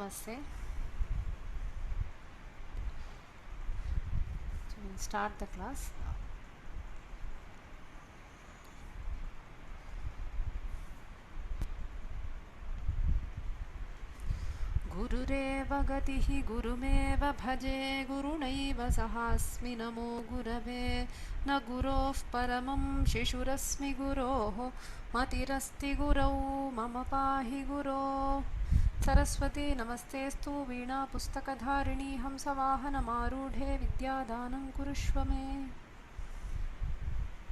Namaste. So we'll start the class. Gurureva gatihi gurumeva bhaje gurunaiva sahasmi namo gurave na gurof paramam shishurasmi guroho matirasti gurau mama pahi guro Saraswati namastestu veena pustakadharini hamsavahana marudhe vidyadanam kurushvame.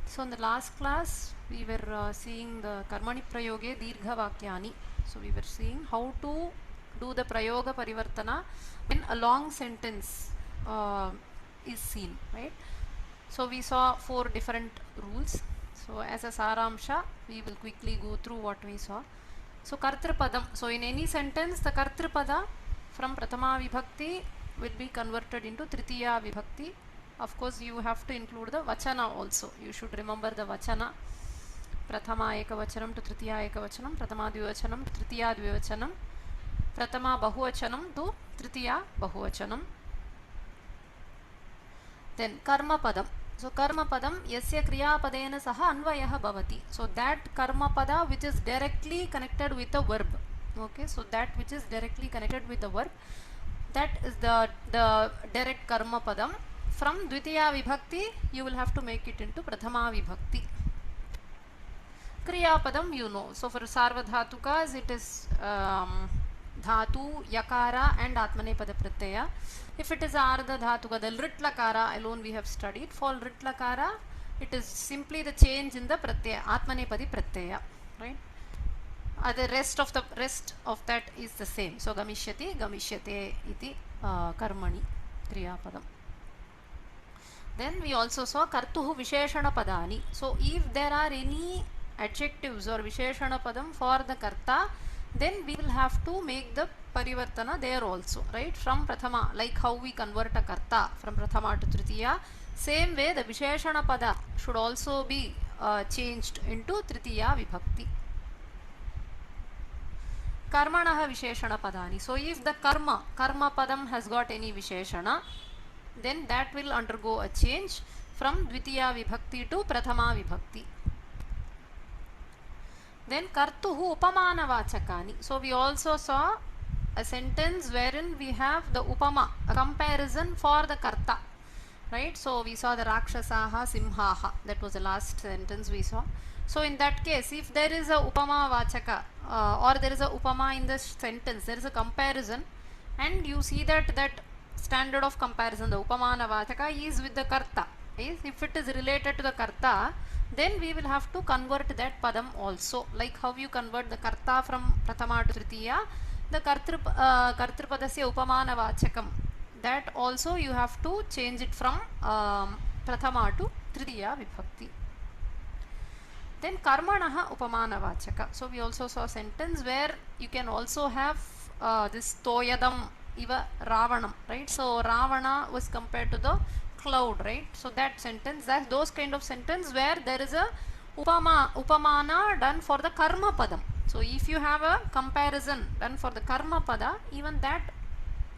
So in the last class we were seeing the Karmani prayoge dirgha vakyani. So we were seeing how to do the prayoga parivartana when a long sentence is seen, right? So we saw 4 different rules. So as a saramsha we will quickly go through what we saw. So kartripadam, so in any sentence the kartripada from prathama vibhakti will be converted into tritiya vibhakti. Of course you have to include the vachana also. You should remember the vachana. Prathama ekavachanam to tritiya ekavachanam, prathama dvivachanam to tritiya dvivachanam, prathama bahuvachanam to tritiya bahuvachanam. Then karma padam. So karma padam yasya kriya padena saha anvayah bhavati. So that karma pada which is directly connected with the verb. Okay, so that which is directly connected with the verb, that is the direct karma padam. From dvitiya vibhakti you will have to make it into prathama vibhakti. Kriya padam you know. So for sarvadhatukas it is dhatu, yakara and atmanepada pratyaya. If it is ardha dhatuka, the lit lakara alone we have studied. For lit lakara it is simply the change in the pratyaya, atmanepadi pratyaya, right? The rest of that is the same. So gamishyati, gamishyate iti karmani kriya padam. Then we also saw kartuhu visheshana padani. So if there are any adjectives or visheshana padam for the karta, then we will have to make the parivartana there also, right? From prathama, like how we convert a karta from prathama to tritiya, same way the visheshana pada should also be changed into tritiya vibhakti. Karmanaha visheshana padani. So if the karma padam has got any visheshana, then that will undergo a change from dvitiya vibhakti to prathama vibhakti. Then kartuhu upamana vachakani. So we also saw a sentence wherein we have the upama, a comparison for the karta, right? So we saw the rakshasaha simhaha, that was the last sentence we saw. So in that case, if there is a upama vachaka or there is a upama in the sentence, there is a comparison, and you see that standard of comparison, the upamana vachaka is with the karta. If it is related to the karta, then we will have to convert that padam also, like how you convert the karta from prathama to tritiya, the kartripadasya upamana vachakam, that also you have to change it from prathama to tritiya vibhakti. Then karmanaha upamana vachaka. So we also saw a sentence where you can also have this toyadam iva ravanam, right? So ravana was compared to the cloud, right? So that sentence, that's those kind of sentence where there is a upamana done for the karma padam. So if you have a comparison done for the karma pada, even that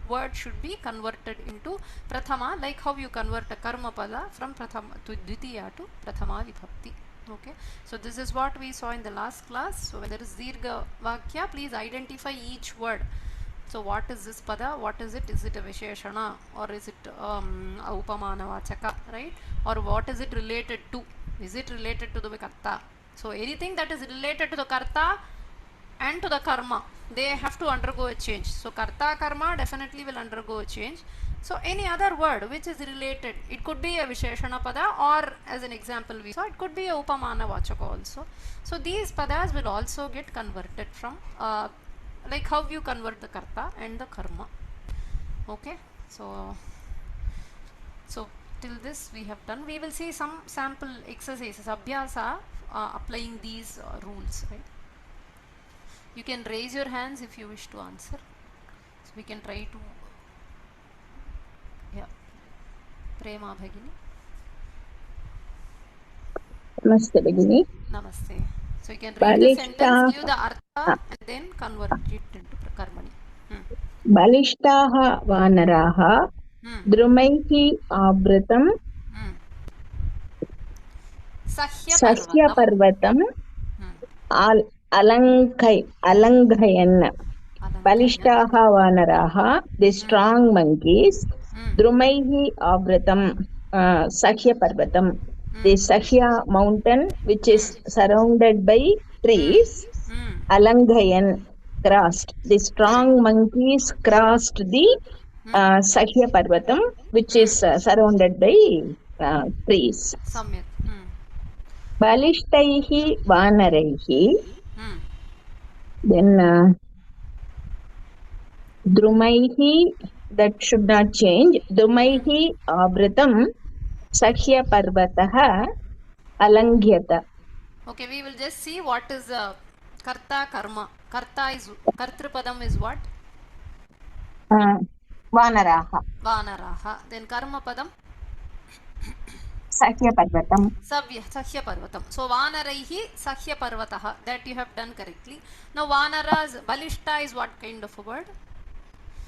word should be converted into prathama, like how you convert a karma pada from prathama to dvitiya to prathama vibhakti. Okay, so this is what we saw in the last class. So when there is dirgha vakya, please identify each word. So what is this pada? What is it? Is it a visheshana or is it a upamana vachaka, right? Or what is it related to? Is it related to the karta? So anything that is related to the karta and to the karma, they have to undergo a change. So karta karma definitely will undergo a change. So any other word which is related, it could be a visheshana pada, or as an example we saw, it could be a upamana vachaka also. So these padas will also get converted from like how you convert the karta and the karma. Okay, so till this we have done. We will see some sample exercises, abhyasa, applying these rules, right? You can raise your hands if you wish to answer. So we can try to, yeah. Prema Bhagini. Namaste Bhagini. Namaste. So you can read the sentence, give the artha and then convert it into karmani. बलिष्ठाः वानराः Hmm. द्रुमैः आवृतं Hmm. Sahya parvatam. सह्यपर्वतम् Hmm. अलङ्घयन्. Alankaya. बलिष्ठाः वानराः, the Hmm. strong monkeys, Hmm. द्रुमैः आवृतं, सह्यपर्वतं, Hmm. the Sahya mountain which Hmm. is surrounded by Hmm. trees, Hmm. Alangayan crossed. The Correct. strong monkeys crossed the Hmm. Sahya Parvatam which Hmm. is surrounded by trees. Samyak. Hmm. Balishtaih Vanaraihi, Hmm. then Drumaihi, that should not change. Hmm. Drumaihi Avritam Sahya Parvataha Alanghyata. Okay, we will just see what is karta karma. Karta is kartrupadam is what? Vanaraha Vanaraha. Then karma padam Sahya Parvatam. Sahya Parvatam. So Vanaraihi Sahya Parvataha. That you have done correctly. Now Vanaras Balishta is what kind of a word?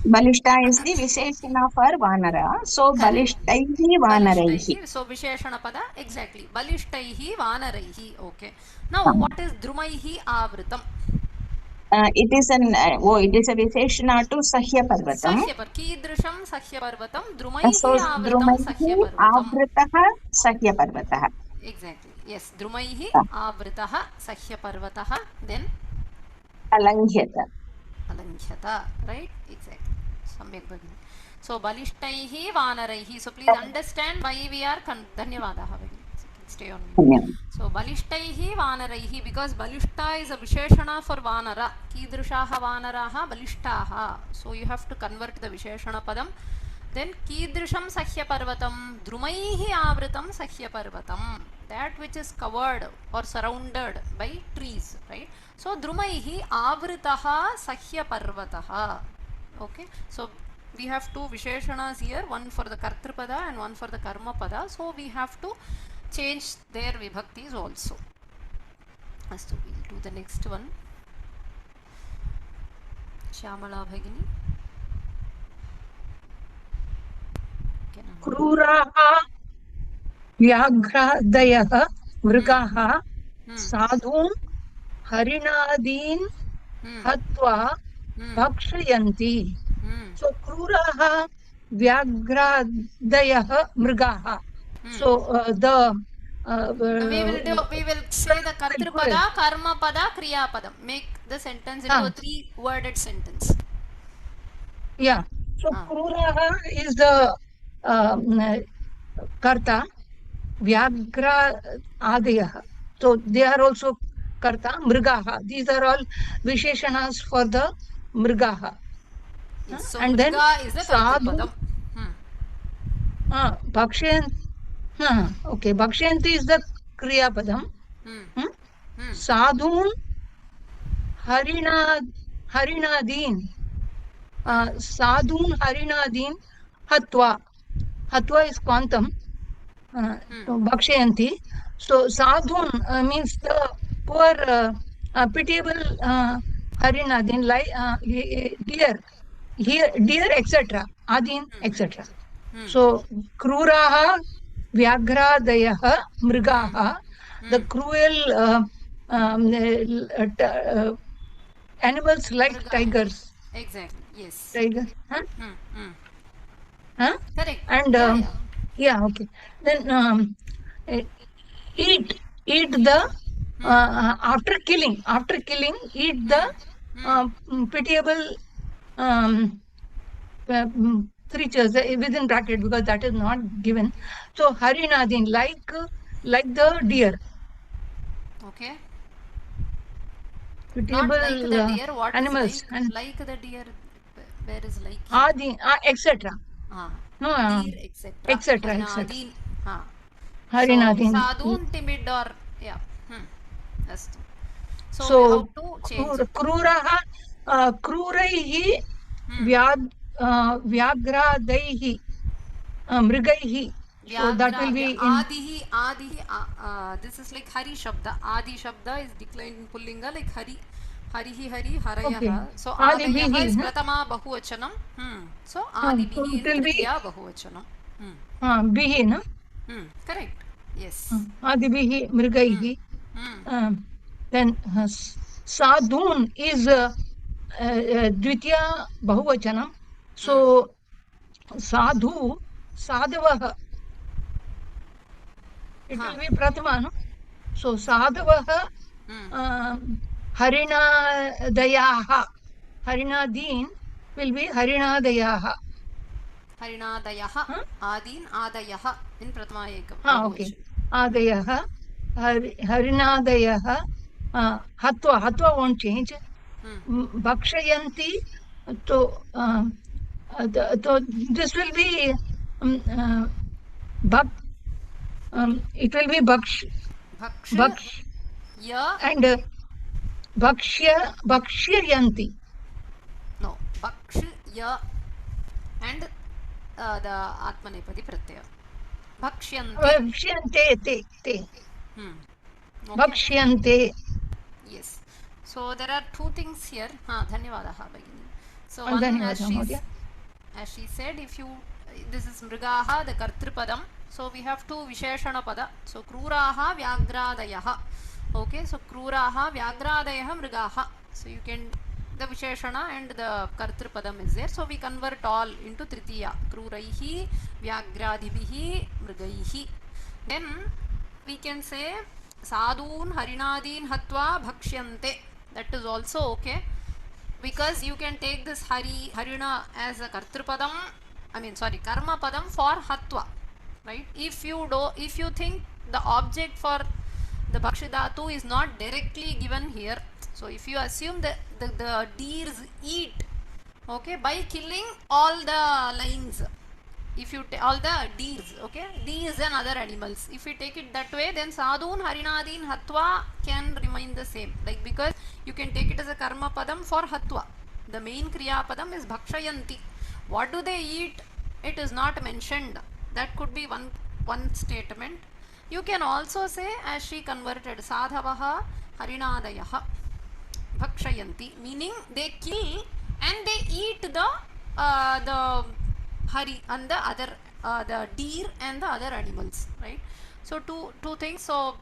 Balishta is the Visheshana for Vanara. So Correct. Balishtahi Vanaraihi. Balishtai. So Visheshana pada exactly. Balishtai Vanaraihi. Okay. Now what is Drumaihi Avritam? It is a Visheshana to Sahya Parvatam. Sahyapar. Kidrisham Sahyaparvatam. Drumaihi So Avritam Drumaihi Sahyaparvatam. Avritaha Sahya Parvataha. Exactly. Yes. Drumaihi Avritaha Sahyaparvataha. Then Alanghyata. Alankhyata. Right? Exactly. Samyak Bhagini. So Balishtai Vanaraihi. So please understand why we are Dhanyavadaha Bhagini. Stay on mute. So Balishtai Vanaraihi, because Balishta is a Visheshana for Vanara. Kidrishaha Vanaraha Balishtaha. So you have to convert the Visheshana Padam. Then Kidrisham Sahya Parvatam Drumaihi Avritam Sahya Parvatam. That which is covered or surrounded by trees, right? So Drumaihi Avritaha Sahya Parvataha. Okay. So we have two Visheshanas here, one for the Kartrupada and one for the Karma Pada. So we have to change their vibhaktis also. So we'll do the next one. Shyamala Bhagini. क्रूराः व्याघ्रादयः मृगाः Hmm. साधून् हरिणादीन् Hmm. हत्वा Hmm. भक्षयन्ति. Hmm. So क्रूराः व्याघ्रादयः मृगाः. So We will say the Kartrupada, Karma Pada, Kriya Padam. Make the sentence into a 3-worded sentence. Yeah. So क्रूराः is the karta. Vyagra adayah. So they are also karta. Mrigaha. These are all visheshanas for the mrigaha. Yes, so And then Mriga is the sadhu. Kartrupadam. Bhakshayan. Okay. Bhakshayanti is the kriya padam. Sadhun harinadin. Sadhun harinadin hatva. Hatva is quantum. Bhakshayanti. So sadhun means the poor pitiable harinadin, like deer, deer, etc. Adin, etc. So kruraha vyagradayah mrigaha, the cruel animals like Mriga. tigers. Exactly. Yes. Tiger. Huh? Correct. And Yeah. yeah, okay. Then eat the after killing eat the pitiable creatures within bracket, because that is not given. So harinadin, like the deer, Okay. pitiable Not like the deer. What is animals, and like the deer? Where is like? adi, etc. No, Deer, etc. etc. Harinadin. So Harinadin. sadhun, timid, or yeah. That's so we So have to change it. kruraha kruraihi vyagradaihi mrigaihi. So that will be in Adihi, this is like Hari Shabda. Adi Shabda is declined in Pullinga like Hari. Harihi Hari Harayah. Okay. So Adibihi, Adayah is huh? Pratama Bahuvachanam. So So Adibihi it is will be Tritiya Bahuvachanam. bihi, no? Correct. Yes. Adibihi, mrigaihi. Then sadhun is dvitiya bahuvachanam. So sadhu, sadhavah, it will be prathama, no? So sadhavah harinadayaha. Harinadin will be harinadayaha. Harinadayaha. Huh? Adin Adayaha in Pratama Ekam. Okay. Bahuvachanam. Adayaha, harinadayaha, hatva won't change. Bhakshayanti, so, so this will be bhak, it will be Bhaksh bhaksh Ya. and bhakshyayanti. No. Bhaksh Ya and the Atmanepadi Pratyaya. Bhakshyanti. Bhakshyante, te. Okay. Bhakshyante. Yes. So there are two things here. Dhanyavadaha Bhagini. So one, Dhanyavadaha, Mahodaya. as she said, if you, this is Mrigaha, the Kartripadam. So we have two Visheshana Pada. So Kruraha Vyagradayaha. Okay, so Kruraha Vyagradayaha Mrigaha. So you can, the Visheshana and the Kartripadam is there. So we convert all into Tritiya. Kruraihi Vyagradibihi Mrigaihi. Then we can say Sadhun Harinadin Hatva Bhakshante. That is also okay. Because you can take this Harina as a Kartripadam, Karma Padam for Hatva, right? If you think the object for the Bhakshidhatu is not directly given here, so if you assume that the deers eat, okay, by killing all the lines, if you all the deers, okay, deers and other animals, if you take it that way, then Sadhun Harinadin Hatva can remain the same, like, because you can take it as a Karma Padam for Hatva. The main Kriya Padam is Bhakshayanti. What do they eat? It is not mentioned. That could be one statement. You can also say, as she converted, Sadhavaha Harinadayaha Bhakshayanti, meaning they kill and they eat the hari and the other the deer and the other animals, right? So two things. So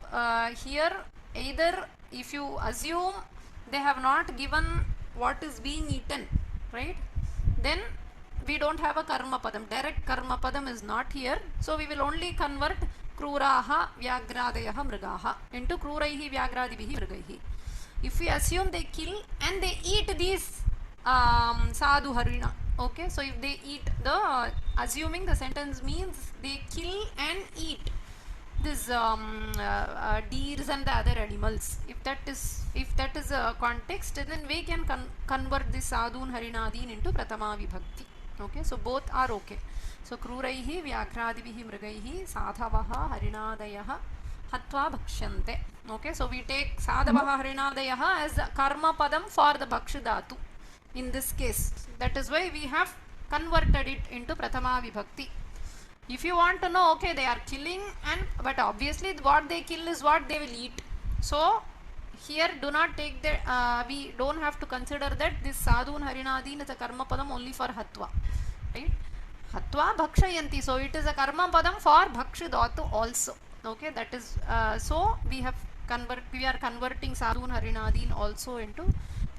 here, either if you assume they have not given what is being eaten, right, then we don't have a karma padam. Direct karma padam is not here, so we will only convert kruraha vyagradayaha mrigaha into kruraihi vyagradibihi mrigaihi. If we assume they kill and they eat these sadhu harina, okay, so if they eat, the assuming the sentence means they kill and eat this deers and the other animals. If that is a context, then we can convert this sadhun harinadin into pratama vibhakti. Okay, so both are okay. So kruraihi vyagradibihi mrigaihi sadhavaha harinadayaha hatva bhakshante. Okay, so we take sadhavaha harinadayaha as the karma padam for the bhakshidhatu in this case. That is why we have converted it into pratama vibhakti. If you want to know, okay, they are killing, but obviously what they kill is what they will eat. So here do not take the we don't have to consider that this sadhun harinadin is a karma padam only for hatva, right? Hatva bhakshayanti, so it is a karma padam for bhakshidhatu also. Okay, that is so we are converting sadhun harinadin also into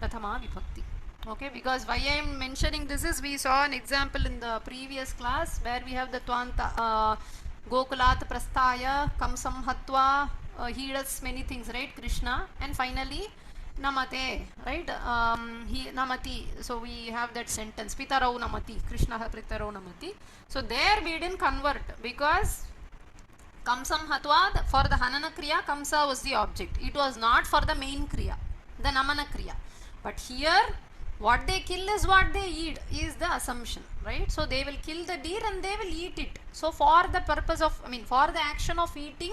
prathama vibhakti. Okay, because why I am mentioning this is, we saw an example in the previous class where we have the Twanta Gokulat Prasthaya Kamsam Hatva, he does many things, right, Krishna, and finally Namate, right, he Namati, so we have that sentence Pitarau Namati, Krishna Pitarau Namati. So there we didn't convert because Kamsam Hatva, for the Hanana Kriya, Kamsa was the object. It was not for the main Kriya, the Namana Kriya. But here, what they kill is what they eat, is the assumption, right? So they will kill the deer and they will eat it. So for the purpose of, for the action of eating,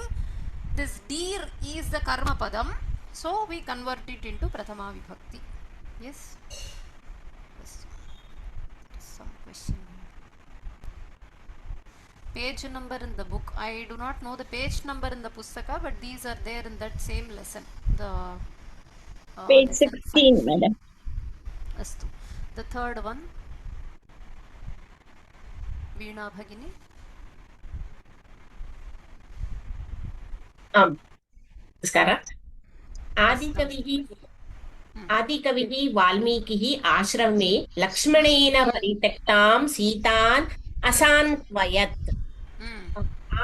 this deer is the karma padam. So we convert it into prathama vibhakti. Yes? Some question. Page number in the book. I do not know the page number in the pustaka, but these are there in that same lesson. The Page lesson 16, 5. madam. Astu. The third one, Veena Bhagini. नमस्कारः आदिकविः वाल्मीकिः आश्रमे लक्ष्मणेन परित्यक्तां सीतान् असान्त्वयत्.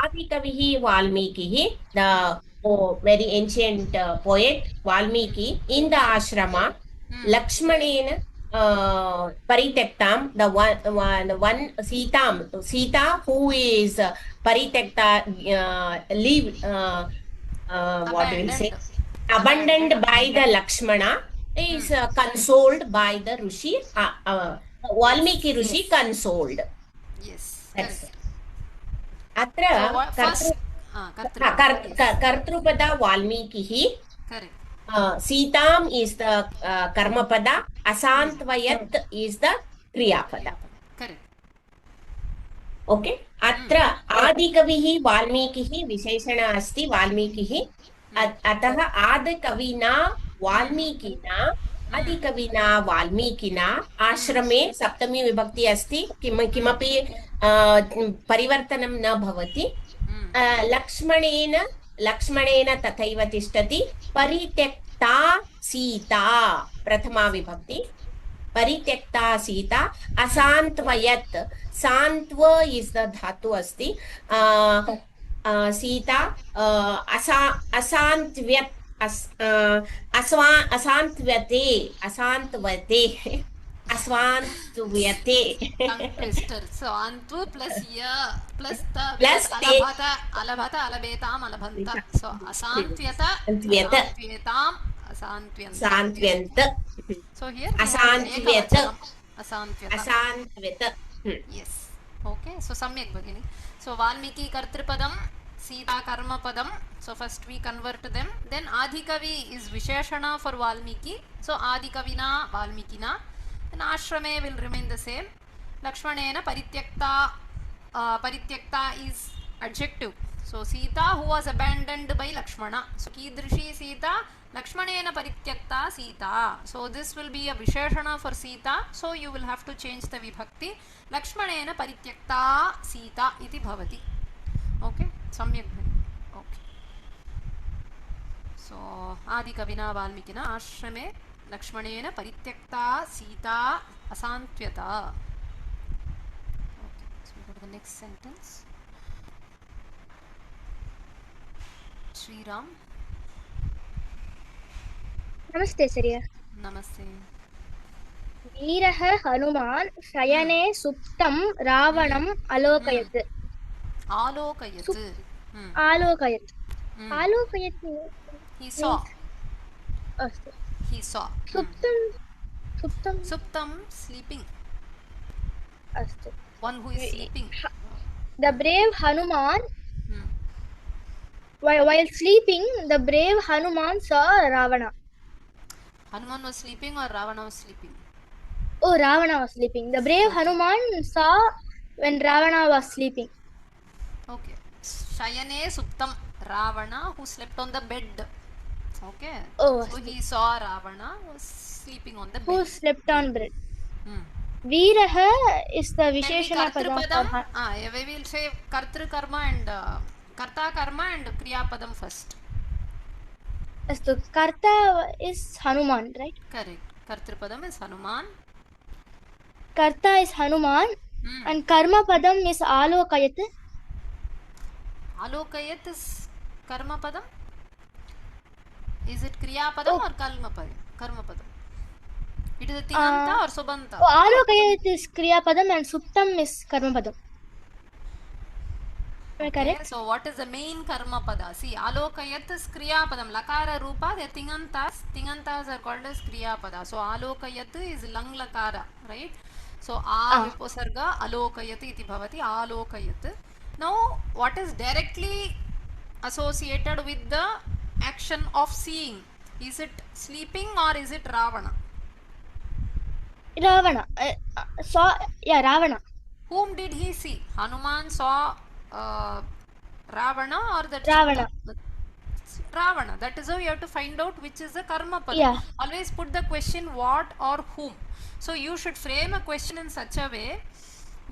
आदिकविः वाल्मीकिः, the very ancient poet Valmiki, in the ashrama, Lakshmanena Paritektam, the one Sita who is Paritekta, leave, what do we say? Abandoned by the Lakshmana is consoled by the Rishi. Valmiki Rishi consoled. Yes. That's Correct. अत्र So what first? कर्तृपद वाल्मीकिः, Correct. सीताम् is the कर्मपद, असान्त्वयत् is the क्रियापद. Correct. Okay. अत्र आदिकविः वाल्मीकिः विशेषण अस्ति वाल्मीकिः, अतः आदिकविना वाल्मीकिना आदिकविना वाल्मीकिना आश्रमे सप्तमी विभक्ति अस्ति, किमपि परिवर्तनं न भवति. लक्ष्मणेन तथैव तिष्ठति. परित्यक्ता सीता प्रथमा विभक्ति, परित्यक्ता सीता. असान्त्वयत्, सान्त्व इस् द धातु अस्ति. Sita असान्त्व्यत्, असान्त्व्यते अस्वान्त्व्यते. So antvu plus ya plus ta alabhata alabetam alabhanta. So asantyata asantyetam asantyanta. So here asantyata. Yes. Okay. So samyak bhagini. So Valmiki kartripadam, Sita karma padam. So first we convert them. Then Adhikavi is Visheshana for Valmiki. So Adhikavina Valmikina. And Ashrame will remain the same. Lakshmanena Parityakta is adjective. So Sita who was abandoned by Lakshmana. So Kidrishi Sita, Lakshmanena Parityakta Sita. So this will be a Visheshana for Sita. So you will have to change the Vibhakti. Lakshmanena Parityakta Sita iti bhavati. Okay? Samyak bhani. Okay. So Adikavina Valmikina Ashrame Lakshmanena Parityakta Sita Asantyata. Okay, so we go to the next sentence. Sriram. नमस्ते सर्य. Namaste. वीरः Hanuman शयने सुप्तं रावणम् अलोकयत्. Alokayat. आलोकयत्. आलोकयत्. He saw. अस्तु. He saw. Suptam, sleeping. अस्तु. One who is sleeping. The brave Hanuman, while sleeping, the brave Hanuman saw Ravana. Hanuman was sleeping or Ravana was sleeping? Oh, Ravana was sleeping. The brave Hanuman saw when Ravana was sleeping. Okay. Shayane Suptam, Ravana who slept on the bed. Okay. Oh, so he saw Ravana was sleeping on the bed. Who slept on bed. Veeraha is the Visheshana Padam. We will say Kartru Karma and Karta Karma and Kriya Padam first. Astu. Karta is Hanuman, right? Correct. Kartru Padam is Hanuman. Karta is Hanuman. And Karma Padam is Alokayat. Alokayat is Karma Padam? Is it Kriya Padam or Karma Padam? It is a Tinganta or Subanta? Alokayat is Kriya Padam and Suptam is Karma Padam. Am I correct? So what is the main Karma Pada? See, Alokayat is Kriya Padam. Lakara Rupa, the Tingantas are called as Kriya Pada. So Alokayat is Lang Lakara, right? So Viposarga Alokayat iti bhavati Alokayat. Now what is directly associated with the action of seeing? Is it sleeping or is it Ravana? Ravana. Ravana. Whom did he see? Hanuman saw Ravana or the Ravana. Ravana. That is how you have to find out which is the karma pada. Yeah. Always put the question what or whom. So you should frame a question in such a way,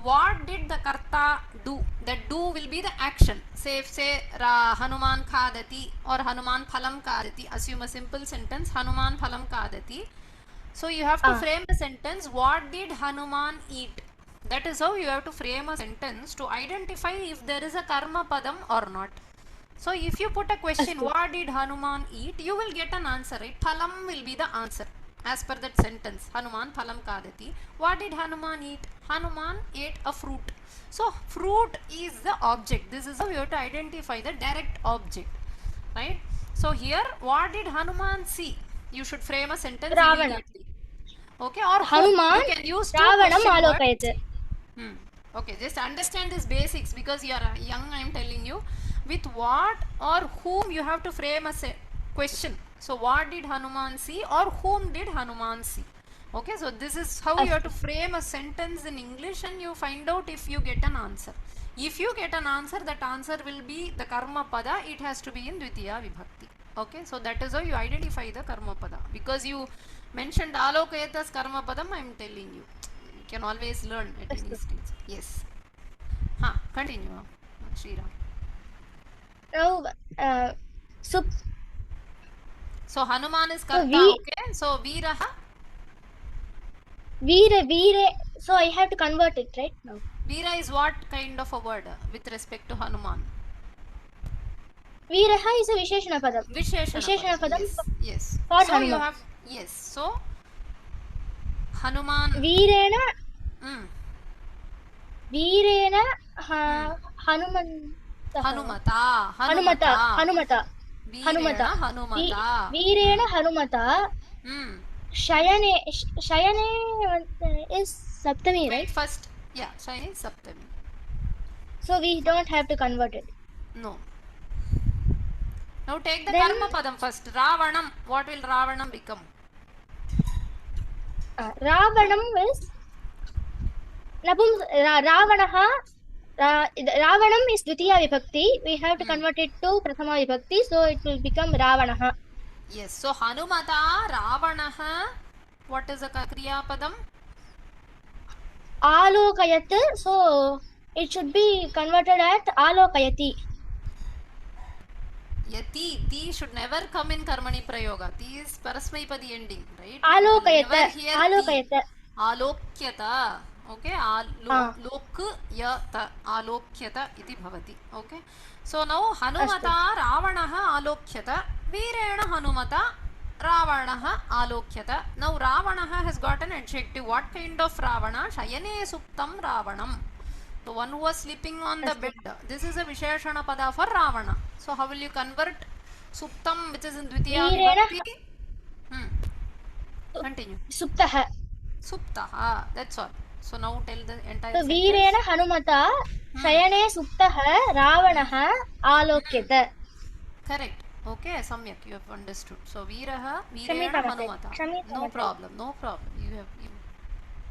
what did the karta do? That do will be the action. Say if say Hanuman khadati or Hanuman phalam khadati. Assume a simple sentence, Hanuman phalam khadati. So you have to frame the sentence, what did Hanuman eat? That is how you have to frame a sentence to identify if there is a karma padam or not. So if you put a question, what did Hanuman eat? You will get an answer, right? Phalam will be the answer as per that sentence. Hanuman phalam kadati. What did Hanuman eat? Hanuman ate a fruit. So fruit is the object. This is how you have to identify the direct object, right? So here, what did Hanuman see? You should frame a sentence Ravana. immediately. Okay, or Hanuman you can use two Ravanam question words. alokayate. Okay, just understand this basics because you are young. I am telling you, with what or whom you have to frame a question. So, what did Hanuman see or whom did Hanuman see? Okay, so this is how you have to frame a sentence in English, and you find out if you get an answer. If you get an answer, that answer will be the karma pada. It has to be in Dvitiya Vibhakti. Okay, so that is how you identify the karma pada. Because you mentioned Alokayatas karma padam, I am telling you. You can always learn at any stage. Yes. Continue, Sriram. Now, so Hanuman is karta, okay? So Veeraha? Veera. So I have to convert it, right? No. Veera is what kind of a word with respect to Hanuman? Veeraha is a Visheshana padam. Visheshana padam. Yes. For so Hanuman. You have, yes. So Hanuman. Veerena. Veerena Hanuman. Hanumata. Veerena Hanumata. Shayane is Saptami, right? First, yeah, Shayane is Saptami. So we don't have to convert it. No. Now take the karma padam first. Ravanam. What will Ravanam become? Ravanam is Ravanaha. Ravanam is Dvitiya Vibhakti. We have to convert it to Prathama Vibhakti, so it will become Ravanaha. Yes. So Hanumata Ravanaha. What is the kriya padam? Alokayat. So it should be converted at Alokayati. Yati. Ti should never come in Karmani prayoga. Ti is Parasmaipadi ending, right? Alokayata. Alokyata. Okay. Alokyata. Alokyata iti bhavati. Okay. So now Hanumata Ravanaha Alokyata. Veerena Hanumata Ravanaha Alokyata. Now Ravanaha has got an adjective. What kind of Ravana? Shayane Suptam Ravanam. The one who was sleeping on the bed. This is a Visheshana pada for Ravana. So how will you convert Suptam, which is in Dvitiya Vibhakti? Continue. Suptaha. Suptaha. That's all. So now tell the entire So sentence. Veerena Hanumata Shayane Suptaha Ravanaha Alokyata. Correct. Okay, Samyak, you have understood. So Veerena Kshamita Hanumata. No problem.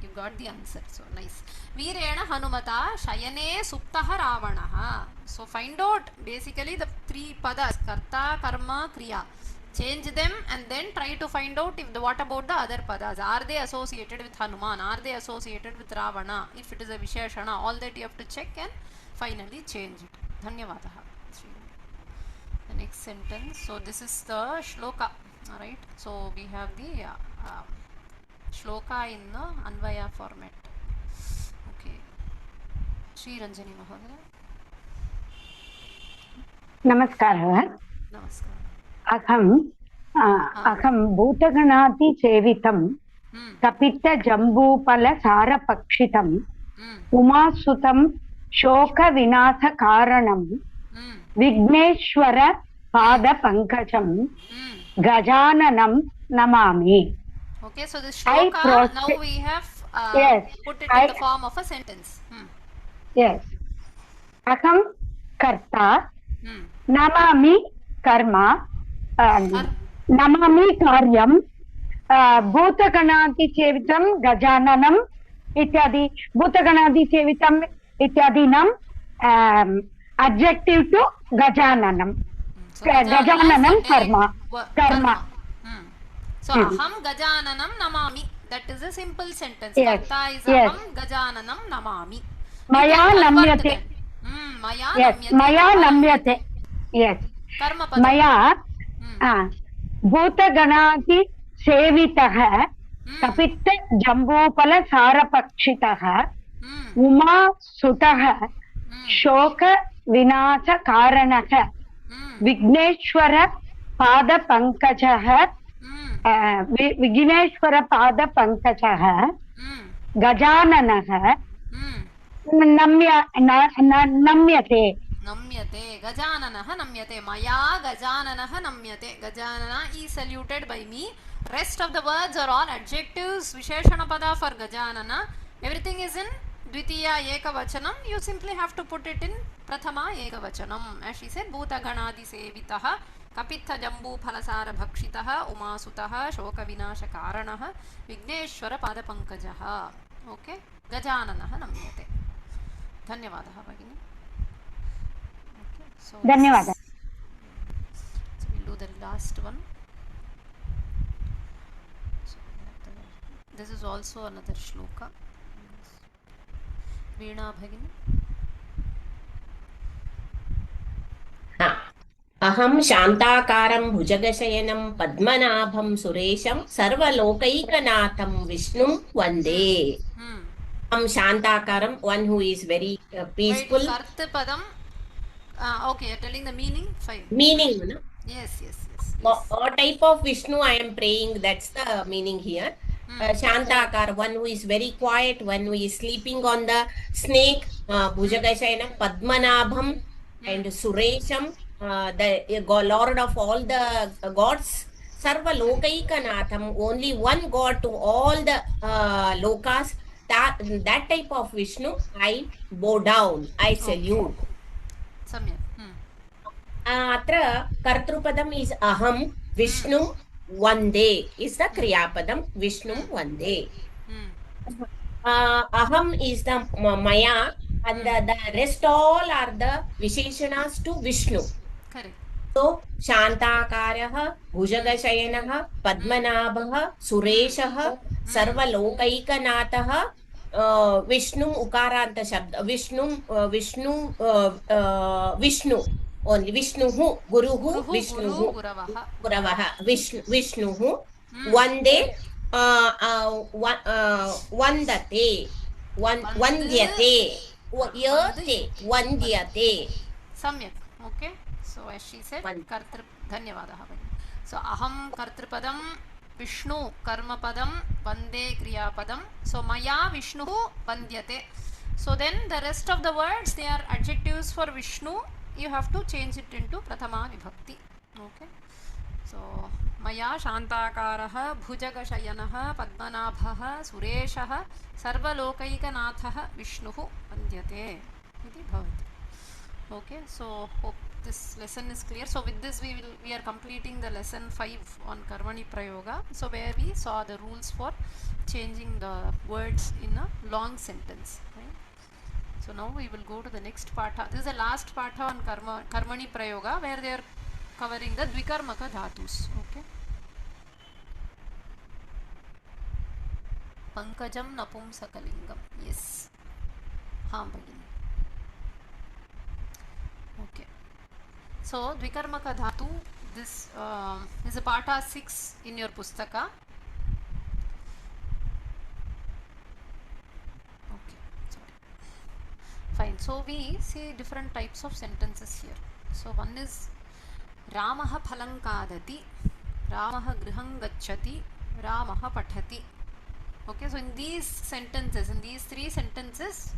You got the answer. So nice. Veerena Hanumata Shayane Suptaha Ravanaha. So find out basically the three padas, karta, karma, kriya. Change them and then try to find out if what about the other padas. Are they associated with Hanuman? Are they associated with Ravana? If it is a Visheshana, all that you have to check and finally change it. Dhanyavadaha. The next sentence. So this is the shloka. Alright. So we have the shloka in the Anvaya format. Okay. Sriranjani Mahodaya. Namaskar. Namaskar. अहं भूतगणातिसेवितं कपितजम्बूफलसारभक्षितं उमासुतं शोकविनाशकारणं विघ्नेश्वरपादपङ्कजं गजाननं Namami. Okay, so this shloka now we have put it in the form of a sentence. Yes. Aham karta namami karma namami karyam bhutaganaatisevitam gajananam ityadi bhutaganaatisevitam ityadinam adjective to gajananam. So Gajananam is a karma. direct Karma. So aham gajananam namami. That is a simple sentence. Yes. Karta is Yes. aham gajananam namami. Maya You can convert namyate. that. Maya Yes. namyate. Maya Karma namyate. Yes. Karma padam. Maya भूतगणाति सेवितः कपित्त जम्बूफल सारपक्षितः Uma सुतः शोक विनाश कारणः Vighneshwar पादपङ्कजः Vighneshwar पादपङ्कजः गजाननः नम्यते Namyate. Gajananah namyate. Maya gajananah namyate. Gajanana is saluted by me. Rest of the words are all adjectives. Visheshana pada for gajanana. Everything is in dvitiya ekavachanam. You simply have to put it in prathama ekavachanam. As she said, bhuta ganadi sevitaha. Kapitha jambu phalasara bhakshitaha. Umasutaha. Shoka vinasha karanah. Vigneshwara padapankajaha. Okay. Gajananah namyate. Dhanyavadaha bhagini. So धन्यवादः so we'll do the last one. So this is also another shloka. Veena bhagini. अहं शान्ताकारं भुजगशयनं पद्मनाभं सुरेशं सर्वलोकैकनाथं विष्णुं वन्दे. अहं शान्ताकारं, one who is very peaceful. Wait, kartapadam. Okay, you're telling the meaning? Fine. Meaning, no? Yes. What type of Vishnu I am praying, that's the meaning here. Shantakar, one who is very quiet, one who is sleeping on the snake, Bhujagashayanam, Padmanabham, and Suresham, the Lord of all the gods, Sarva Lokaikanatham, only one God to all the lokas. That type of Vishnu, I bow down, I salute. Samyak. अत्र कर्तृपदम् is अहं विष्णुं वन्दे is the क्रियापदं विष्णुं वन्दे. अहम् is the मया and the rest all are the visheshanas to Vishnu. Correct. So Shantakarah, Bhujagashayanah, Padmanabhah, Sureshah, Sarvalokaikanatah, Vishnu Ukaranta Shabda, Vishnu only Vishnuhu, Guruhu, Vishnuhu, Guravaha, Vishnuhu, Vande, Vandate, Vandyate, Yate, Vandyate. Samyak. Okay. So as she said, Dhanyavadaha. So aham kartripadam, Vishnu karmapadam, Vande kriyapadam. So maya Vishnuhu vandyate. So then the rest of the words, they are adjectives for Vishnu. You have to change it into prathama vibhakti. Okay. So maya shantakarah bhujagashayanah padmanabhah sureshah sarvalokaikanatha vishnuhu vandyate iti bhavati. Okay, so hope this lesson is clear. So with this we are completing the lesson 5 on Karmani Prayoga. So where we saw the rules for changing the words in a long sentence. Right? So now we will go to the next patha. This is the last patha on Karmani Prayoga, where they are covering the Dvikarmaka dhatus. Okay. Pankajam napumsakalingam. Yes. Haan bagini. Okay. So Dvikarmaka dhatu, this is a patha 6 in your pustaka. Fine. So we see different types of sentences here. So one is Ramaha phalam kadati, Ramaha griham gacchati, Ramaha pathati. Okay, so in these sentences, in these 3 sentences,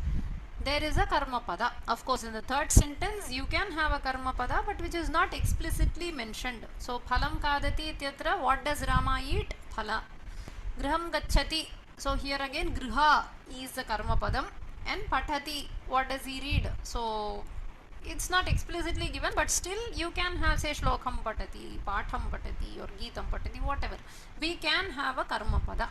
there is a karma pada. Of course, in the third sentence, you can have a karma pada, but which is not explicitly mentioned. So phalam kadati ityatra, what does Rama eat? Phala. Griham gacchati. So here again, griha is the karma padam. And pathati, what does he read? So it's not explicitly given, but still you can have, say, shlokam patati, patham patati, or geetam patati, whatever. We can have a karma pada.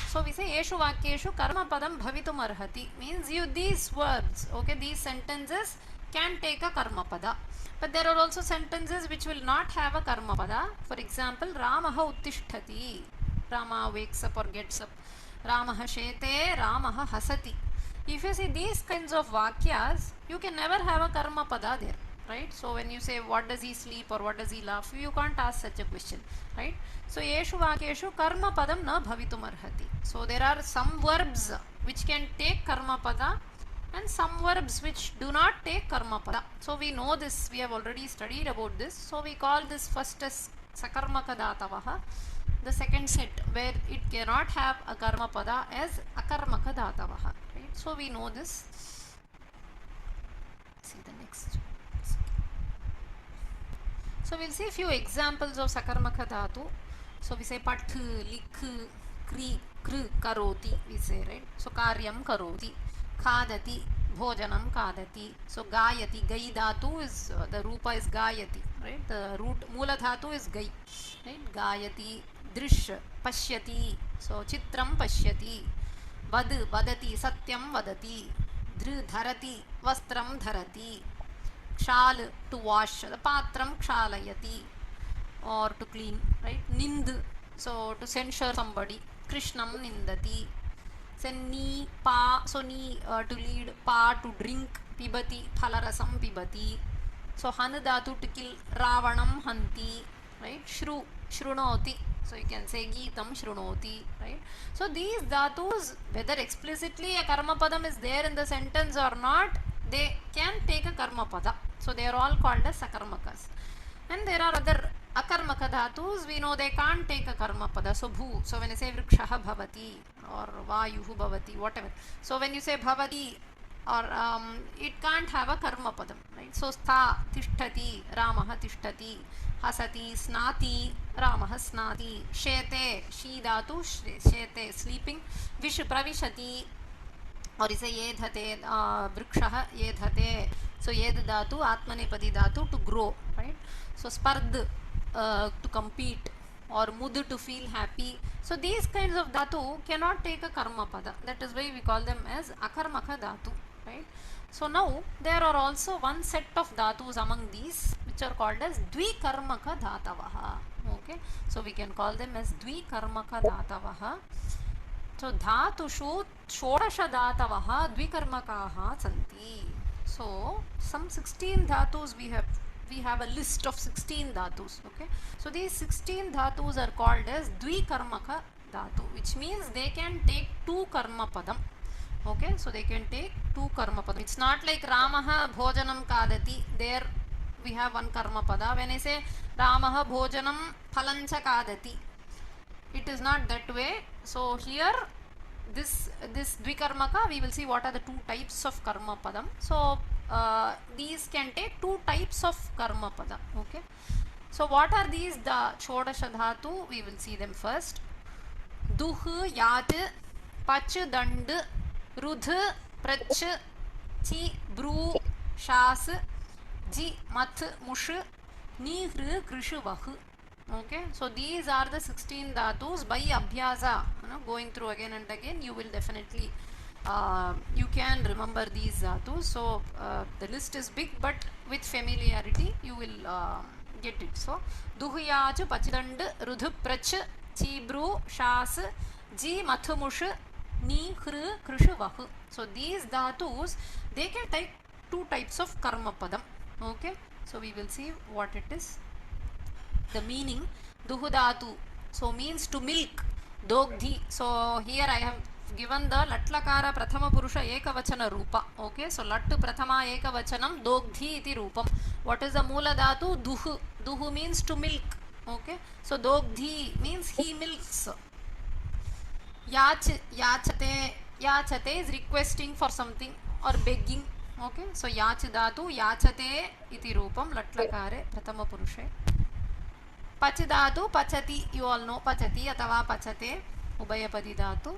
So we say eshu vakyeshu karma padam bhavitum arhati, means you these verbs, okay, these sentences can take a karma pada. But there are also sentences which will not have a karma pada. For example, Ramaha uttishtati. Rama wakes up or gets up. Ramaha shete, Ramaha hasati. If you see these kinds of vakyas, you can never have a karma pada there, right? So when you say what does he sleep or what does he laugh, you can't ask such a question, right? So yeshu vakyeshu karma padam na bhavitum arhati. So there are some verbs which can take karma pada and some verbs which do not take karma pada. So we know this, we have already studied about this. So we call this first as sakarmaka dhatavaha. The second set where it cannot have a karma pada as akarmaka dhatavaha. Right? So we know this. See the next. So we'll see a few examples of sakarmaka dhatu. So we say pat, lik, kri, kr, karoti, we say, right? So karyam karoti, khadati, bhojanam kadati. So gayati, gai dhatu is, the rupa is gayati, right? The root, mula dhatu is gai, right? Gayati, drish, pashyati, so chitram pashyati, vad, vadati, satyam vadati, dhr, dharati, vastram dharati, kshal, to wash, the patram kshalayati, or to clean, right? Nind, so to censure somebody, krishnam nindati. Then ni, pa, so ni, to lead, pa, to drink, pibati, phalarasam pibati. So hanudatu to kill, ravanam hanti, right? Shru, shrunoti. So you can say Geetam Shrunoti, right? So these dhatus, whether explicitly a karma padam is there in the sentence or not, they can take a karma pada. So they are all called as sakarmakas. And there are other akarmaka dhatus, we know they can't take a karma pada. So bhu, so when you say vrikshaha bhavati or vayuhu bhavati, whatever. So when you say bhavati or it can't have a karma padam, right? So stha, tishtati, ramaha tishtati, hasati, snati, ramaha snati, shete, shi dhatu, shete, sleeping, vish, pravishati, or is a yedhate, vrikshaha yedhate. So yed dhatu, atmanepadi dhatu, to grow, right? So spard, to compete, or mud, to feel happy. So these kinds of dhatu cannot take a karma pada. That is why we call them as akarmaka dhatu, right? So now there are also one set of dhatus among these which are called as Dvikarmaka dhatavaha. Okay, so we can call them as Dvikarmaka dhatavaha. So dhatushu shodasha dhatavaha Dvikarmakaha santi. So some 16 dhatus we have a list of 16 dhatus. Okay, so these 16 dhatus are called as Dvikarmaka dhatu, which means they can take two karma padam. Okay, so they can take two karma padam. It's not like Ramaha bhojanam kadati, there we have one karma pada. When I say Ramaha bhojanam phalancha kadati, it is not that way. So here this Dvikarmaka, we will see what are the two types of karma padam. So these can take two types of karma pada. Okay, so what are these? The shodasha dhatu, we will see them first. Duh, yat, pach, dand, rudh, prach, chi, bru, shas, ji, math, mush, ni, hr, krish, vah. Okay, so these are the 16 dhatus by abhyasa, going through again and again, you will definitely you can remember these dhatus. So the list is big, but with familiarity you will get it. So duhyaj, pachidand, rudh, prach, chibru, shas, ji, mathumush, ni, hr, krish, vah. So these dhatus, they can take two types of karma padam. Okay, so we will see what it is. The meaning, duhu dhatu, so means to milk, dogdhi. So here I have given the lat lakara prathama purusha ekavachana rupa. Okay, so lat prathama ekavachanam dogdhi iti rupam. What is the mula dhatu? Duhu. Duhu means to milk. Okay, so dogdhi means he milks. Yachate is requesting for something or begging. Okay, so yach dhatu, yachate iti rupam lat lakare prathama purushe. Pach dhatu, pachati, you all know pachati atava pachate, ubhayapadi dhatu.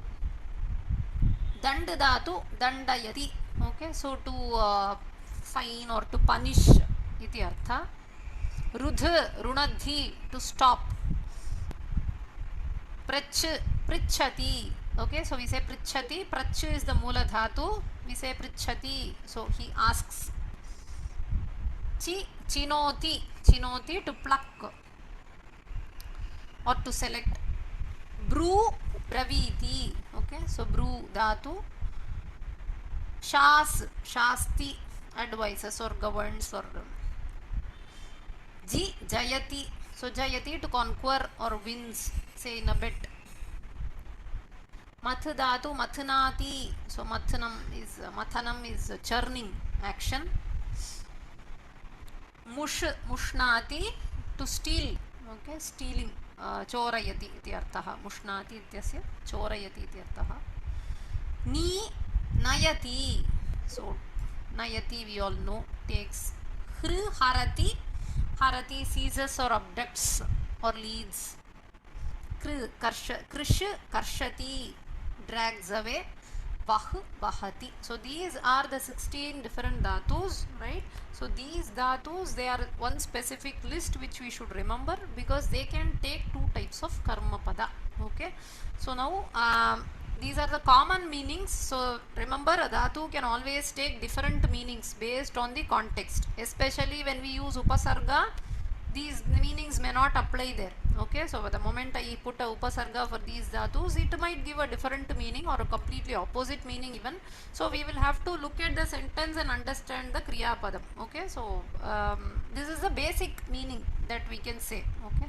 Dand dhatu, dandayati. Okay, so to fine or to punish iti artha. Rudh, runadhi, to stop. Prach, prichati. Okay, so we say prichati. Prach is the mula dhatu. We say prichati. So he asks. Chinoti. Chinoti, to pluck or to select. Brew, braviti. Okay, so brew dhatu. Shasti, advises or governs or. Jayati. So jayati, to conquer or wins, say in a bet. Math dhatu, mathanati. So mathanam is churning action. Mushnati, to steal. Okay, stealing. Chorayati iti arthaha. Mushnati ityasya chorayati iti arthaha. Nayati. So nayati we all know takes. Harati. Harati seizes or abducts or leads. Krish karshati, drags away. Vahati. So these are the 16 different dhatus, right? So these dhatus, they are one specific list which we should remember because they can take two types of karma pada. Okay. So now these are the common meanings. So remember, a dhatu can always take different meanings based on the context. Especially when we use upasarga, these meanings may not apply there. Okay, so the moment I put a upasarga for these dhatus, it might give a different meaning or a completely opposite meaning even. So we will have to look at the sentence and understand the kriya padam. Okay, so this is the basic meaning that we can say. Okay.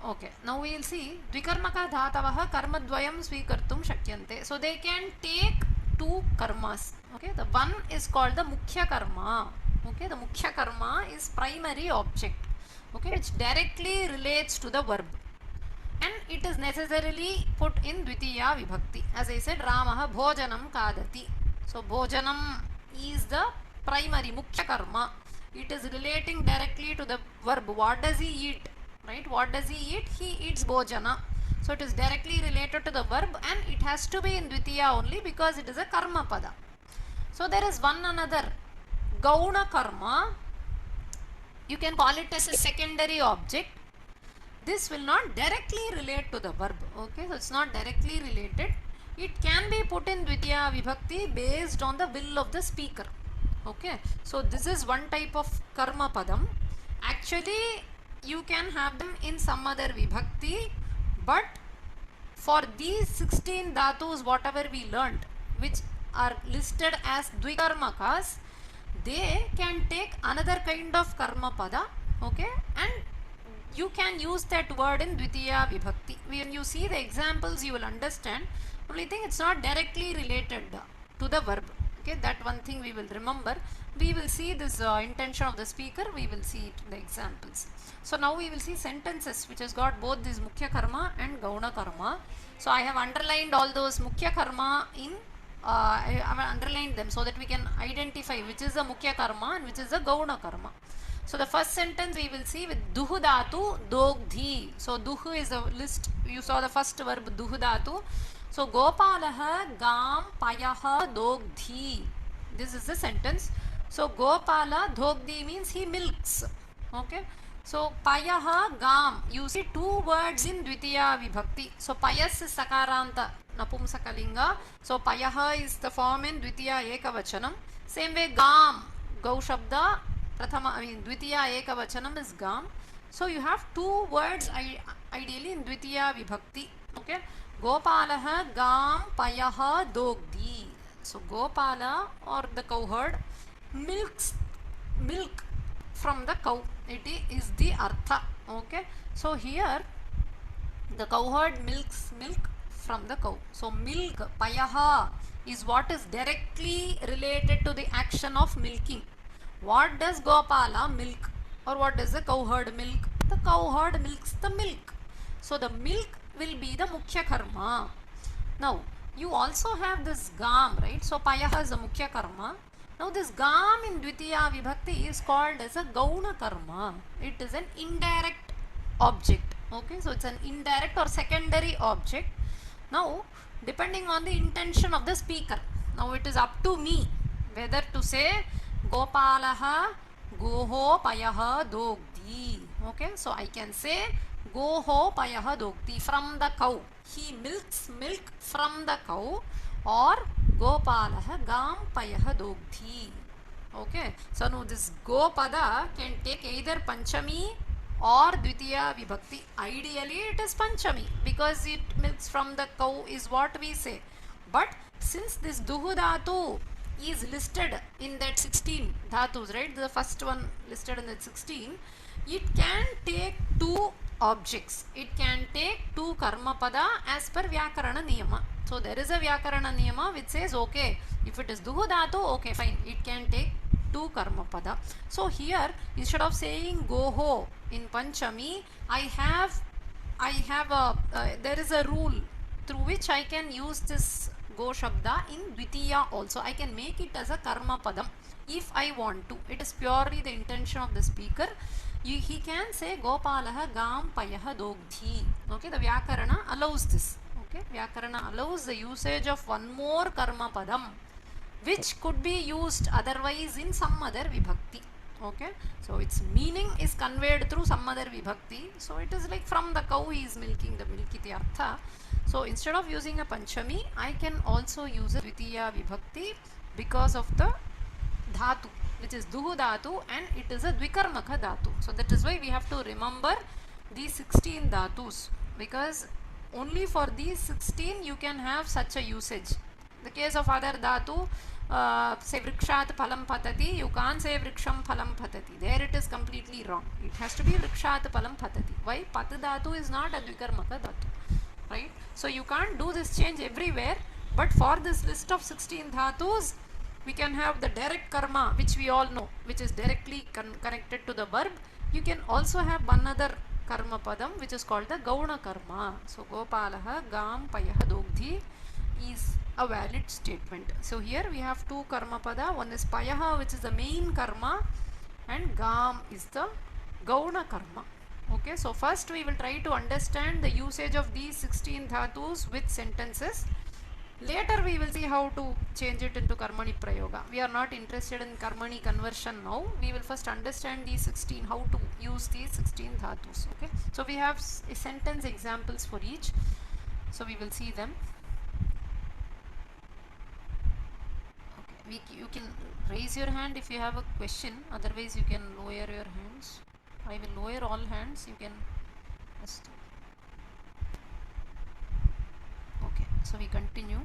Okay, now we will see Dvikarmaka dhatavaha karmadvayam svikartum shakyante. So they can take two karmas. Okay, the one is called the mukhya karma. Okay, the mukhya karma is primary object. Okay, which directly relates to the verb. And it is necessarily put in dvitiya vibhakti. As I said, Ramaha bhojanam kadati. So bhojanam is the primary mukhya karma. It is relating directly to the verb. What does he eat? Right? What does he eat? He eats bhojana. So it is directly related to the verb and it has to be in dvitiya only because it is a karma pada. So there is one another gauna karma. You can call it as a secondary object. This will not directly relate to the verb. Okay, so it's not directly related. It can be put in dvitiya vibhakti based on the will of the speaker. Okay, so this is one type of karma padam. Actually, you can have them in some other vibhakti, but for these 16 dhatus, whatever we learnt, which are listed as dvikarmakas, they can take another kind of karma pada. Okay, and you can use that word in dvitiya vibhakti. When you see the examples, you will understand. Only thing, it's not directly related to the verb. Okay, that one thing we will remember. We will see this intention of the speaker. We will see it in the examples. So now we will see sentences which has got both this mukhya karma and gauna karma. So I have underlined all those mukhya karma in I have underlined them so that we can identify which is the mukhya karma and which is the gauna karma. So the first sentence we will see with duhu dhatu dogdhi. So duhu is the list. You saw the first verb duhu dhatu. So gopalaha gam payaha dogdhi. This is the sentence. So gopala dogdhi means he milks. Okay. So payaha gam. You see two words in dvitiya vibhakti. So payas is sakaranta napumsakalinga. So payaha is the form in dvitiya ekavachanam. Same way gam, gau shabda prathama, dvitiya ekavachanam is gam. So you have two words ideally in dvitiya vibhakti. Okay, gopalaha gam payaha dogdi. So gopala or the cowherd milk from the cow. It is the artha. Okay, so here the cowherd milks milk from the cow. So milk, payaha, is what is directly related to the action of milking. What does Gopala milk or what does the cowherd milk? The cowherd milks the milk. So the milk will be the mukhya karma. Now you also have this gam, right? So payaha is the mukhya karma. Now this gam in dvitiya vibhakti is called as a gauna karma. It is an indirect object. Okay, so it's an indirect or secondary object. Now depending on the intention of the speaker, now it is up to me whether to say gopalaha goho payaha dogdi. Okay, so I can say goho payaha dogdi, from the cow. He milks milk from the cow, or gopalaha gam payaha dogdi. Okay, so now this go pada can take either panchami or dvitiya vibhakti. Ideally it is panchami because it milks from the cow is what we say. But since this duhu dhatu is listed in that 16 dhatus, right? The first one listed in that 16, it can take two objects. It can take two karma pada as per vyakarana niyama. So there is a vyakarana niyama which says okay, if it is duhu dhatu, okay fine, it can take two karma pada. So here instead of saying goho in panchami, I have a there is a rule through which I can use this go shabda in dvitiya also. I can make it as a karma padam if I want to. It is purely the intention of the speaker. He can say gopalaha gam payaha dogdhi. Okay, the vyakarana allows this. Okay, vyakarana allows the usage of one more karma padam which could be used otherwise in some other vibhakti. Okay, so its meaning is conveyed through some other vibhakti. So it is like from the cow he is milking the milk iti artha. So instead of using a panchami, I can also use a dvitiya vibhakti because of the dhatu, which is duhu dhatu, and it is a Dvikarmaka dhatu. So that is why we have to remember these 16 dhatus, because only for these 16 you can have such a usage. The case of other dhatu, say vrikshat phalam patati, you can't say vriksham phalam patati. There it is completely wrong. It has to be vrikshat phalam patati. Why? Pat dhatu is not a Dvikarmaka dhatu, right? So you can't do this change everywhere, but for this list of 16 dhatus, we can have the direct karma, which we all know, which is directly connected to the verb. You can also have another karma padam, which is called the gauna karma. So gopalaha gam payaha dogdhi is a valid statement. So here we have two karma pada. One is payaha, which is the main karma, and gam is the gauna karma. Okay, so first we will try to understand the usage of these 16 dhatus with sentences. Later we will see how to change it into Karmani prayoga. We are not interested in Karmani conversion now. We will first understand these 16, how to use these 16 dhatus. Okay, so we have sentence examples for each. So we will see them. Okay, you can raise your hand if you have a question. Otherwise you can lower your hands. I will lower all hands. You can just. Okay, so we continue.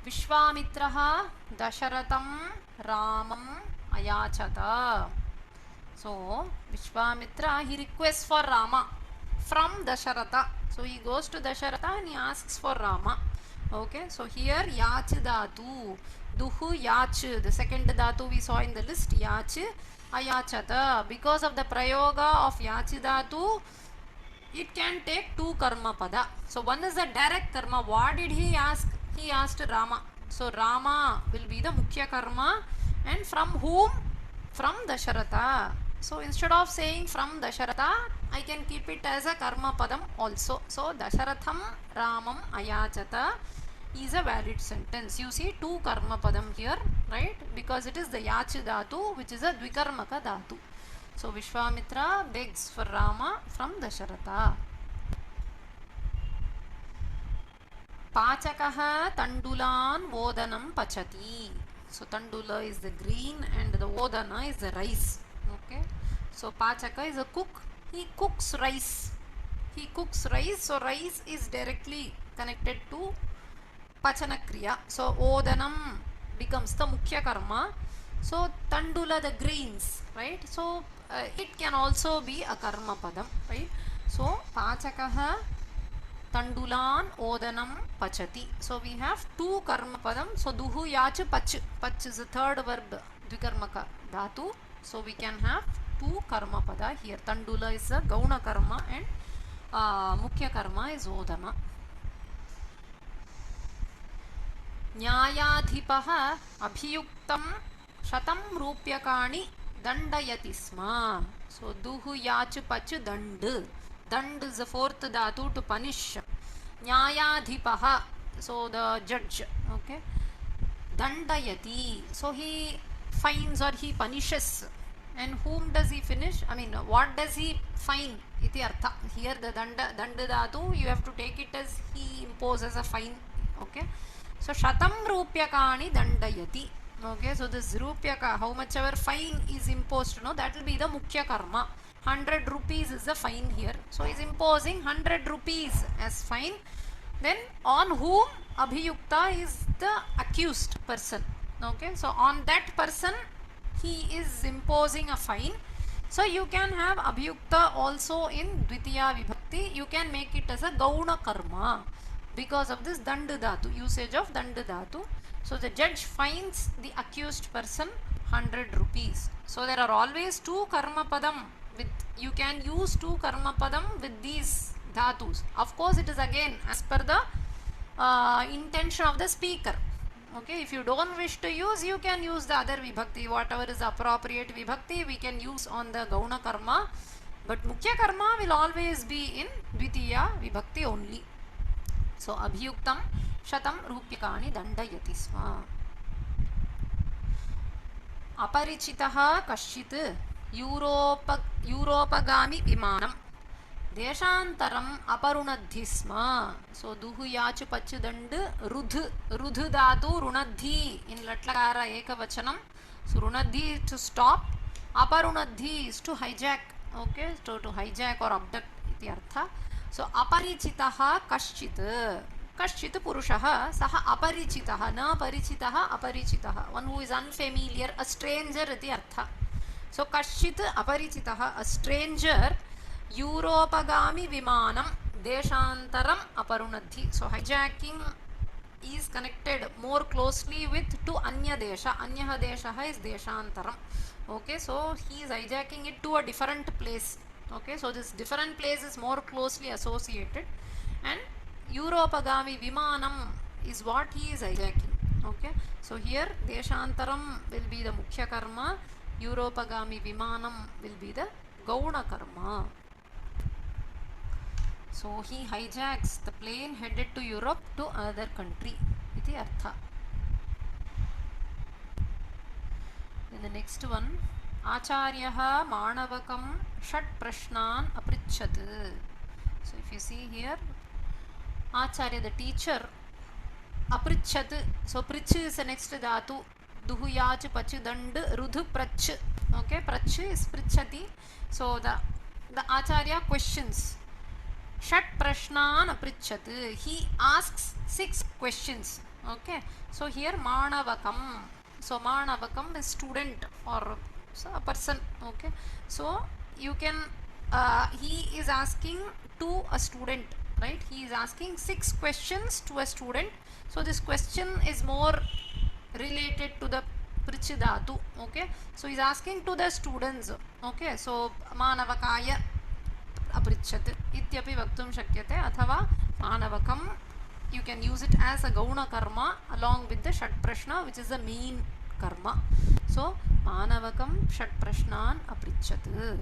Vishwamitraha Dasharatham Ramam Ayachata. So Vishwamitra, he requests for Rama from Dasharatha. So he goes to Dasharatha and he asks for Rama. Okay, so here Yach dhatu, Duhu Yach, the second dhatu we saw in the list, Yach Ayachata. Because of the prayoga of Yach dhatu, it can take two karma pada. So one is the direct karma. What did he ask? He asked Rama. So Rama will be the mukhya karma, and from whom? From Dasharatha. So instead of saying from Dasharatha, I can keep it as a karma padam also. So Dasharatham Ramam Ayachata is a valid sentence. You see two karma padam here, right? Because it is the Yach dhatu, which is a Dvikarmaka dhatu. So Vishwamitra begs for Rama from Dasharatha. Pachakaha tandulan vodanam pachati. So tandula is the green and the vodana is the rice. Okay. So Pachaka is a cook. He cooks rice. He cooks rice. So rice is directly connected to Pachana Kriya. So Odanam becomes the Mukhya Karma. So Tandula, the greens, right? So it can also be a Karma Padam, right? So Pachakaha Tandulan Odanam Pachati. So we have two Karma Padam. So Duhu Yach Pach. Pach is the third verb, Dvikarmaka Dhatu. So we can have two Karma Pada here. Tandula is a Gauna Karma and Mukhya Karma is Odana. Nyayadhipaha abhiyuktam shatam rupyakani dandayati sma. So duhu yach pach dand. Dand is the fourth dhatu to punish. Nyayadhipaha, so the judge. Okay. Dandayati, so he fines or he punishes. And whom does he finish? I mean, what does he fine? Iti artha. Here the danda dhatu, you have to take it as he imposes a fine. Okay. So shatam rupyakani dandayati. Okay, so this rupyaka, how much ever fine is imposed, no, that will be the mukhya karma. 100 rupees is the fine here. So he is imposing 100 rupees as fine. Then on whom abhiyukta is the accused person. Okay, so on that person he is imposing a fine. So you can have abhiyukta also in dvitiya vibhakti. You can make it as a gauna karma because of this danda dhatu, usage of danda dhatu. So the judge fines the accused person 100 rupees. So there are always two karma padam with, you can use two karma padam with these dhatus. Of course it is again as per the intention of the speaker. Okay, if you don't wish to use, you can use the other vibhakti, whatever is appropriate vibhakti we can use on the gauna karma, but mukhya karma will always be in dvitiya vibhakti only. So abhiyuktam shatam rupyakani dandayati sma. Aparichitaha kaschit यूरोपगामी विमानम देशांतरम अपरुणद्धि स्म. So duhu yachu pachu dand rudh dhatu runadhi in latlakara ekavachanam. So runadhi to stop, aparunadhi is to hijack. Okay, so to hijack or abduct iti artha. So aparichitaha kaschit purushaha saha aparichitaha na parichitaha aparichitaha, one who is unfamiliar, a stranger iti artha. So kaschit aparichitaha, a stranger, Europagami vimanam deshantaram aparunadhi. So hijacking is connected more closely with to anya desha. Anya desha is deshantaram. Okay, so he is hijacking it to a different place. Okay, so this different place is more closely associated, and Europagami vimanam is what he is hijacking. Okay, so here deshantaram will be the mukhya karma, Europagami vimanam will be the gauna karma. So he hijacks the plane headed to Europe to another country. Iti artha. Then the next one, Acharyaha Manavakam Shat Prashnan Aprichat. So if you see here, Acharya the teacher, Aprichat. So prich is the next dhatu. Duhuyach pachu dand rudhu prach. Okay, prach is prichati. So the Acharya questions. Shat prashnan aprichat. He asks 6 questions. Okay, so here manavakam. So manavakam is student or a person. Okay, so you can he is asking to a student, right? He is asking 6 questions to a student. So this question is more related to the prichidhatu. Okay, so he is asking to the students. Okay, so manavakaya aprichat ityapi vaktum shakyate, athava manavakam, you can use it as a gauna karma along with the shat prashna, which is the main karma. So manavakam shat prashnan aprichat.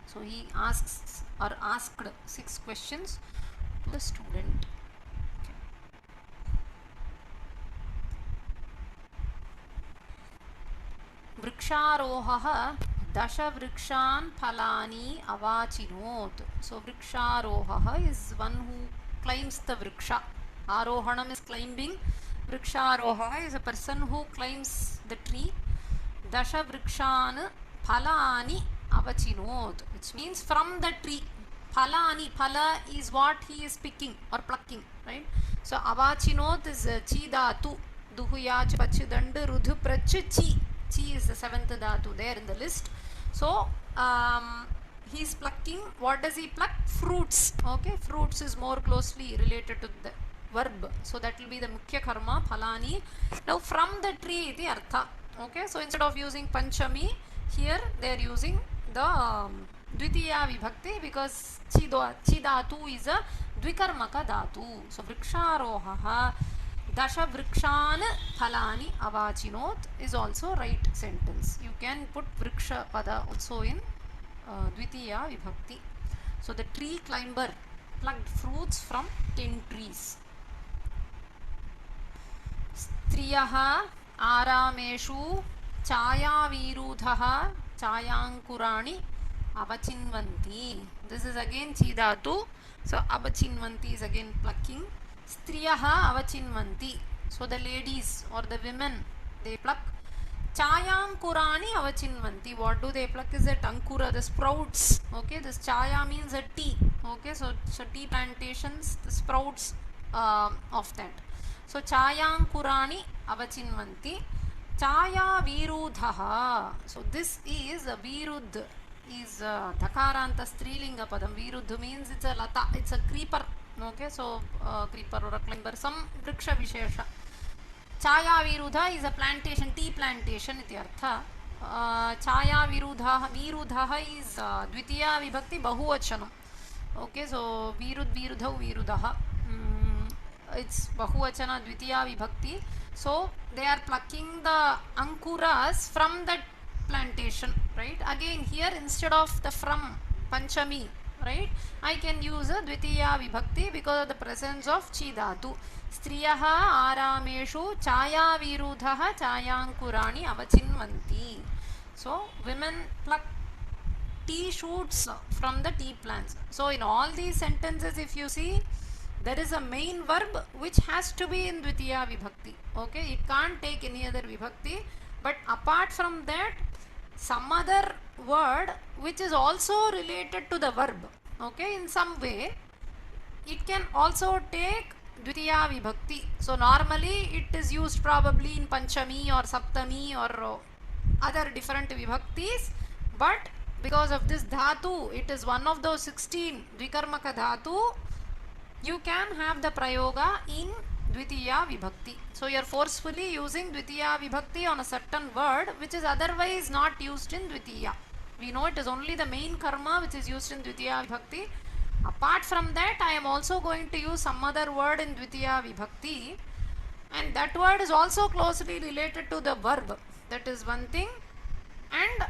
So he asks or asked 6 questions to the student. Vriksharohaha dasha vrikshan phalani avachinot. So vriksharohaha is one who climbs the vriksha. Arohanam is climbing. Vriksharohaha is a person who climbs the tree. Dasha vrikshan phalani avachinot, which means from the tree. Phalani, phala is what he is picking or plucking, right? So avachinot is chi dhatu. Duhuyach pachidand rudhu prach chi. Chi is the 7th dhatu there in the list. So he is plucking. What does he pluck? Fruits. Okay, fruits is more closely related to the verb. So that will be the mukhya karma, phalani. Now from the tree iti artha. Okay, so instead of using panchami, here they are using the dvitiya vibhakti because chi dhatu is a Dvikarmaka dhatu. So vriksharohaha dasha vrikshan phalani avachinot is also right sentence. You can put vriksha pada also in dvitiya vibhakti. So the tree climber plucked fruits from 10 trees. Striyaha arameshu chayavirudhaha chayankurani avachinvanti. This is again chi dhatu. So avachinvanti is again plucking. Striyaha avachinvanti. So the ladies or the women they pluck. Chayankurani avachinvanti. What do they pluck is that ankura, the sprouts. Okay, this chaya means a tea. Okay, so tea plantations, the sprouts of that. So chayankurani avachinvanti. Chaya virudhaha. So this is a virudh, is dhakaranta strilinga padam. Virudh means it's a lata, it's a creeper. Okay, so creeper or a climber, some vriksha vishesha. Chaya virudha is a plantation, tea plantation iti artha. Chaya virudha is dvitiya vibhakti bahuvachanam. Okay, so virudhau virudaha. It's bahuvachana dvitiya vibhakti. So they are plucking the ankuras from that plantation, right? Again here instead of the from panchami, right, I can use a dvitiya vibhakti because of the presence of chi dhatu. Striyaha arameshu chaya virudhaha chayankurani avachinvanti. So women pluck tea shoots from the tea plants. So in all these sentences, if you see, there is a main verb which has to be in dvitiya vibhakti. Okay, it can't take any other vibhakti. But apart from that, some other word which is also related to the verb, okay, in some way, it can also take dvitiya vibhakti. So normally it is used probably in panchami or saptami or other different vibhaktis, but because of this dhatu, it is one of those 16 Dvikarmaka dhatu, you can have the prayoga in dvitiya vibhakti. So you are forcefully using dvitiya vibhakti on a certain word which is otherwise not used in dvitiya. We know it is only the main karma which is used in dvitiya vibhakti. Apart from that, I am also going to use some other word in dvitiya vibhakti, and that word is also closely related to the verb. That is one thing, and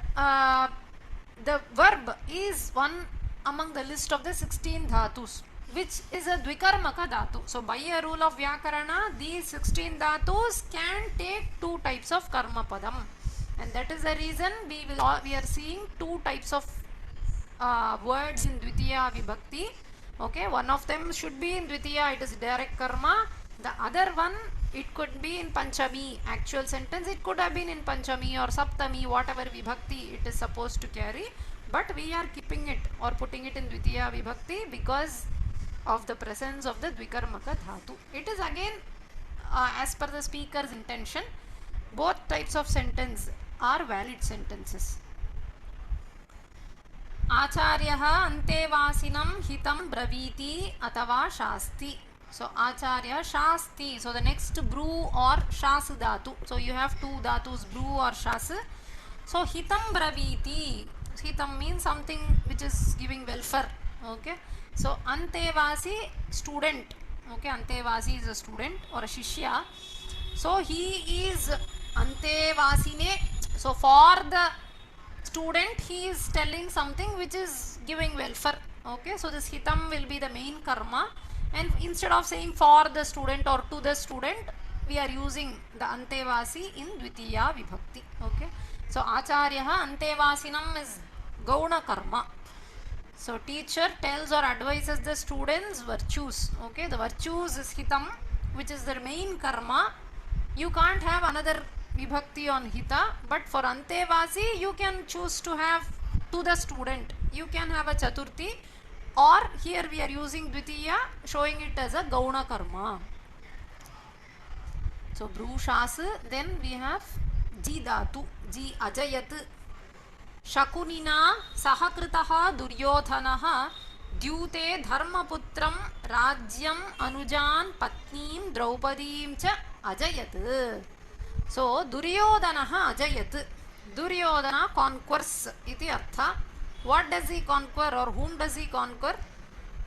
the verb is one among the list of the 16 dhatus, which is a Dvikarmaka dhatu. So by a rule of Vyakarana, these 16 dhatus can take two types of karma padam, and that is the reason we are seeing two types of words in dvitiya vibhakti. Okay, one of them should be in dvitiya, it is direct karma. The other one, it could be in panchami, actual sentence, it could have been in panchami or saptami, whatever vibhakti it is supposed to carry, but we are keeping it or putting it in dvitiya vibhakti because of the presence of the Dvikarmaka dhatu. It is again as per the speaker's intention. Both types of sentence are valid sentences. Acharyaha antevasinam hitam braviti atava shasti. So acharya shasti. So the next brew or shas dhatu. So you have two dhatus, brew or shas. So hitam braviti. Hitam means something which is giving welfare. Okay. So antevasi, student. Okay, antevasi is a student or a shishya. So he is antevasine. So for the student, he is telling something which is giving welfare. Okay, so this hitam will be the main karma, and instead of saying for the student or to the student, we are using the antevasi in dvitiya vibhakti. Okay, so acharyaha antevasinam is gauna karma. So teacher tells or advises the students virtues. Okay, the virtues is hitam, which is the main karma. You can't have another vibhakti on hita, but for antevasi you can choose to have to the student. You can have a chaturthi, or here we are using dvitiya, showing it as a gauna karma. So brushas, then we have ji dhatu, ji ajayat. Shakunina sahakritaha duryodhanaha dyute dharmaputram rajyam anujan patnim draupadim cha ajayat. So duryodhanaha ajayat. Duryodhana conquers iti artha. What does he conquer or whom does he conquer?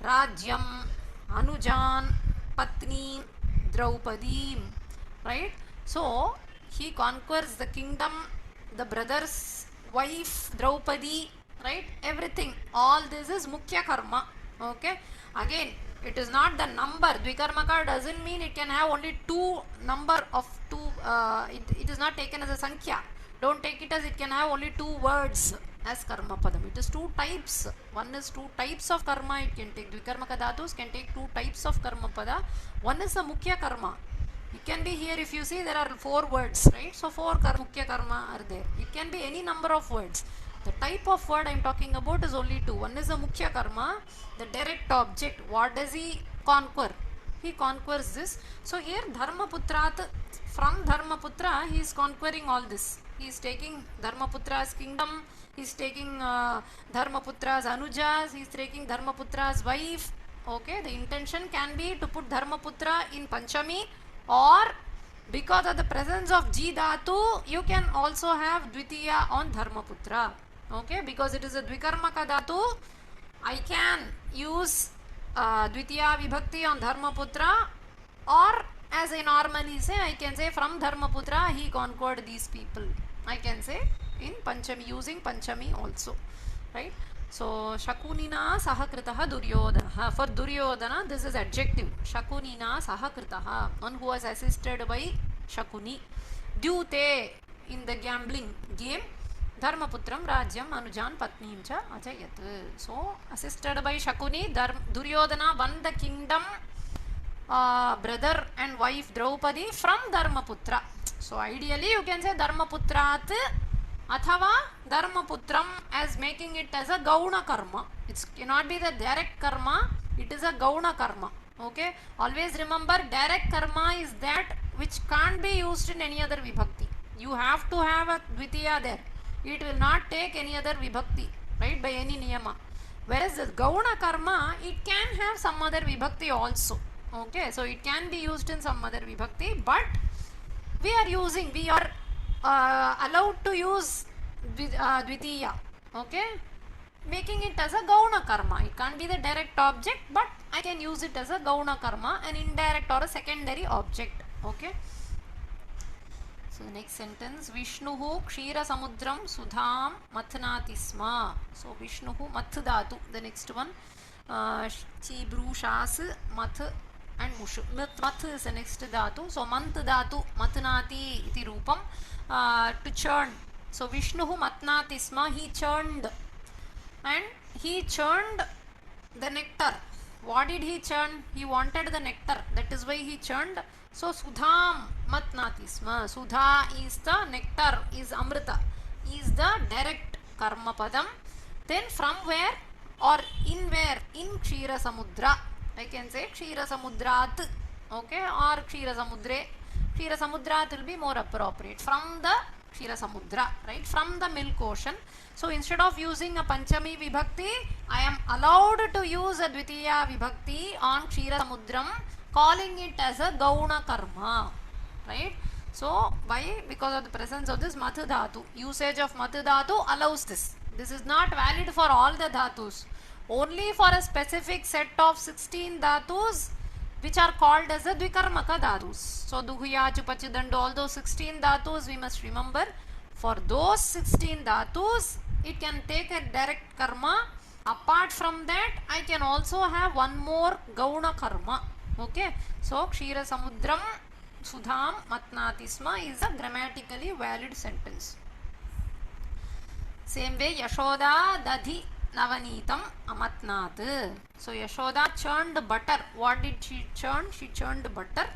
Rajyam, anujan, patni, draupadim. Right? So he conquers the kingdom, the brothers, wife, Draupadi, right? Everything. All this is Mukhya Karma. Okay. Again, it is not the number. Dvikarmaka doesn't mean it can have only two number of two. It is not taken as a Sankhya. Don't take it as it can have only two words as Karma Padam. It is two types. One is two types of Karma. It can take Dvikarmaka Dhatus, can take two types of Karma Pada. One is the Mukhya Karma. It can be here, if you see, there are 4 words, right? So 4 mukhya karma are there. It can be any number of words. The type of word I am talking about is only 2. One is the mukhya karma, the direct object. What does he conquer? He conquers this. So here Dharmaputrat, from Dharmaputra he is conquering all this. He is taking Dharmaputra's kingdom, he is taking Dharmaputra's anujas, he is taking Dharmaputra's wife. Okay, the intention can be to put Dharmaputra in Panchami, or because of the presence of Ji Dhatu, you can also have Dvitiya on Dharmaputra. Okay, because it is a Dvikarmaka Dhatu, I can use Dvitiya Vibhakti on Dharmaputra, or as I normally say, I can say from Dharmaputra he conquered these people. I can say in Panchami, using Panchami also, right? So Shakunina Sahakritaha Duryodhana. For Duryodhana, this is adjective. Shakunina Sahakritaha, one who was assisted by Shakuni. Dyute, in the gambling game, Dharmaputram Rajyam Anujan Patnim cha Ajayat. So assisted by Shakuni, Duryodhana won the kingdom, brother and wife Draupadi from Dharmaputra. So ideally you can say Dharmaputrat athava Dharmaputram, as making it as a gauna karma. It cannot be the direct karma, it is a gauna karma. Okay, always remember, direct karma is that which can't be used in any other vibhakti. You have to have a dvitiya there. It will not take any other vibhakti, right, by any niyama. Whereas the gauna karma, it can have some other vibhakti also. Okay, so it can be used in some other vibhakti, but we are allowed to use dvitiya, okay, making it as a gauna karma. It can't be the direct object, but I can use it as a gauna karma, an indirect or a secondary object. Okay, so the next sentence, Vishnuhu Kshira Samudram Sudham Mathnati Sma. So Vishnuhu Math Dhatu, the next one, Chi Brushas Math and Mushu. Math is the next dhatu. So Mant Dhatu Mathnati iti Rupam, to churn. So Vishnuhu Mathnati Sma, he churned, and he churned the nectar. What did he churn? He wanted the nectar, that is why he churned. So Sudham Mathnati Sma. Sudha is the nectar, is Amrita, is the direct karma padam. Then from where or in where? In Kshira Samudra. I can say Kshira Samudrat, okay, or Kshira Samudre. Kshira Samudrat will be more appropriate. From the Kshira Samudra, right, from the milk ocean. So instead of using a Panchami Vibhakti, I am allowed to use a Dvitiya Vibhakti on Kshira Samudram, calling it as a Gauna Karma, right. So why? Because of the presence of this Math Dhatu. Usage of Math Dhatu allows this. This is not valid for all the Dhatus. Only for a specific set of 16 Dhatus which are called as the Dvikarmaka Dhatus. So Duhya, Chupachidandu, all those 16 Dhatus we must remember. For those 16 Dhatus, it can take a direct karma. Apart from that, I can also have one more Gauna karma. Okay. So Kshira Samudram Sudham Mathnati Sma is a grammatically valid sentence. Same way, Yashoda Dadhi Navanitam Amatnat. So Yashoda churned butter. What did she churn? She churned butter.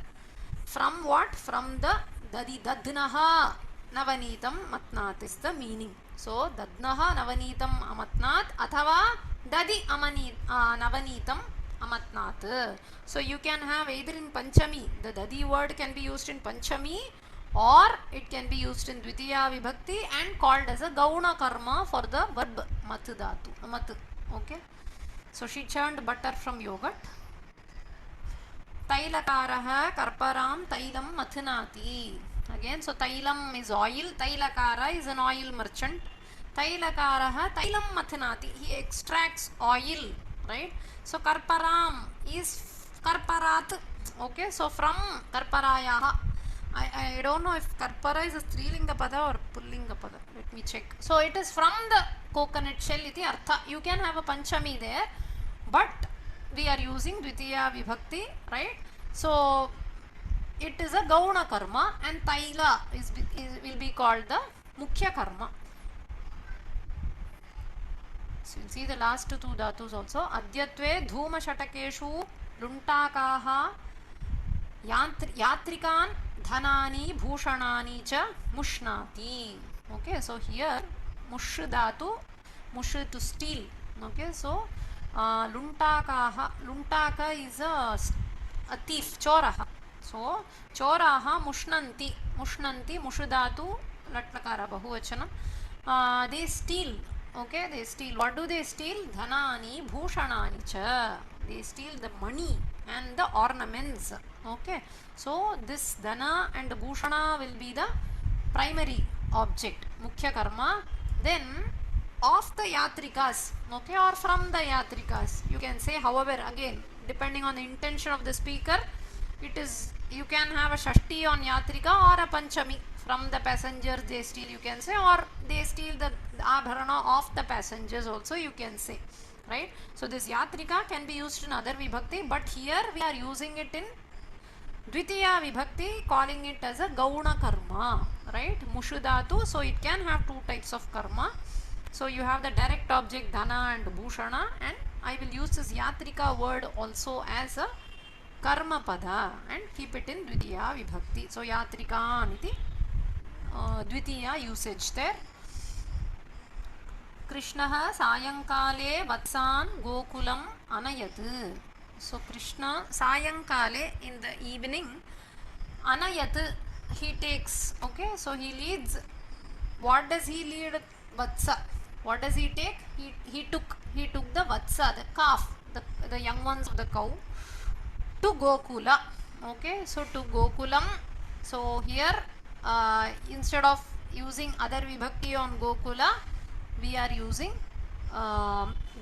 From what? From the Dadi Dadnaha Navanitam Matnat is the meaning. So Dadnaha Navanitam Amatnat athava Dadi Navanitam Amatnat. So you can have either in Panchami, the Dadi word can be used in Panchami, or it can be used in Dvitiya Vibhakti and called as a Gauna Karma for the verb Mat Dhatu. Mat. Okay. So she churned butter from yogurt. Tailakaraha Karparam Tailam Mathnati. Again, so Tailam is oil, Tailakara is an oil merchant. Tailakaraha Tailam Mathnati. He extracts oil, right? So Karparam is Karparat. Okay, so from Karparayaha. I don't know if Karpara is a Strilinga Pada or Pullinga Pada. Let me check. So it is from the coconut shell iti artha. You can have a Panchami there, but we are using Dvitiya Vibhakti, right? So it is a Gauna Karma, and Taila will be called the Mukhya Karma. So you see the last two dhatus also. Adyatve Dhuma Shatakeshu Luntakaha yatrikan dhanani bhushanani cha mushnati. Okay, so here mush dhatu, mush to steal. Okay, so luntaka is a thief, choraha. So choraha mushnanti, mushudatu latlakara bahuvachanam. They steal. Okay, they steal. What do they steal? Dhanani bhushanani cha. They steal the money and the ornaments. Okay, so this dhana and bhushana will be the primary object, mukhya karma. Then of the yatrikas, okay, or from the yatrikas, you can say. However, again, depending on the intention of the speaker, it is, you can have a shashti on yatrika or a panchami. From the passengers they steal, you can say, or they steal the abharana of the passengers also, you can say, right? So this yatrika can be used in other vibhakti, but here we are using it in dvitiya vibhakti, calling it as a gauna karma, right? Mushudatu, so it can have two types of karma. So you have the direct object dhana and bhushana, and I will use this yatrika word also as a karma pada and keep it in dvitiya vibhakti. So yatrika iti dvitiya usage there. Krishna sayankale vatsan gokulam anayat. So Krishna sayankale, in the evening, anayat, he takes. Okay, so he leads. What does he lead? Vatsa. What does he take? He took the vatsa, the calf, the young ones of the cow, to Gokula. Okay, so to Gokulam. So here instead of using other vibhakti on Gokula, we are using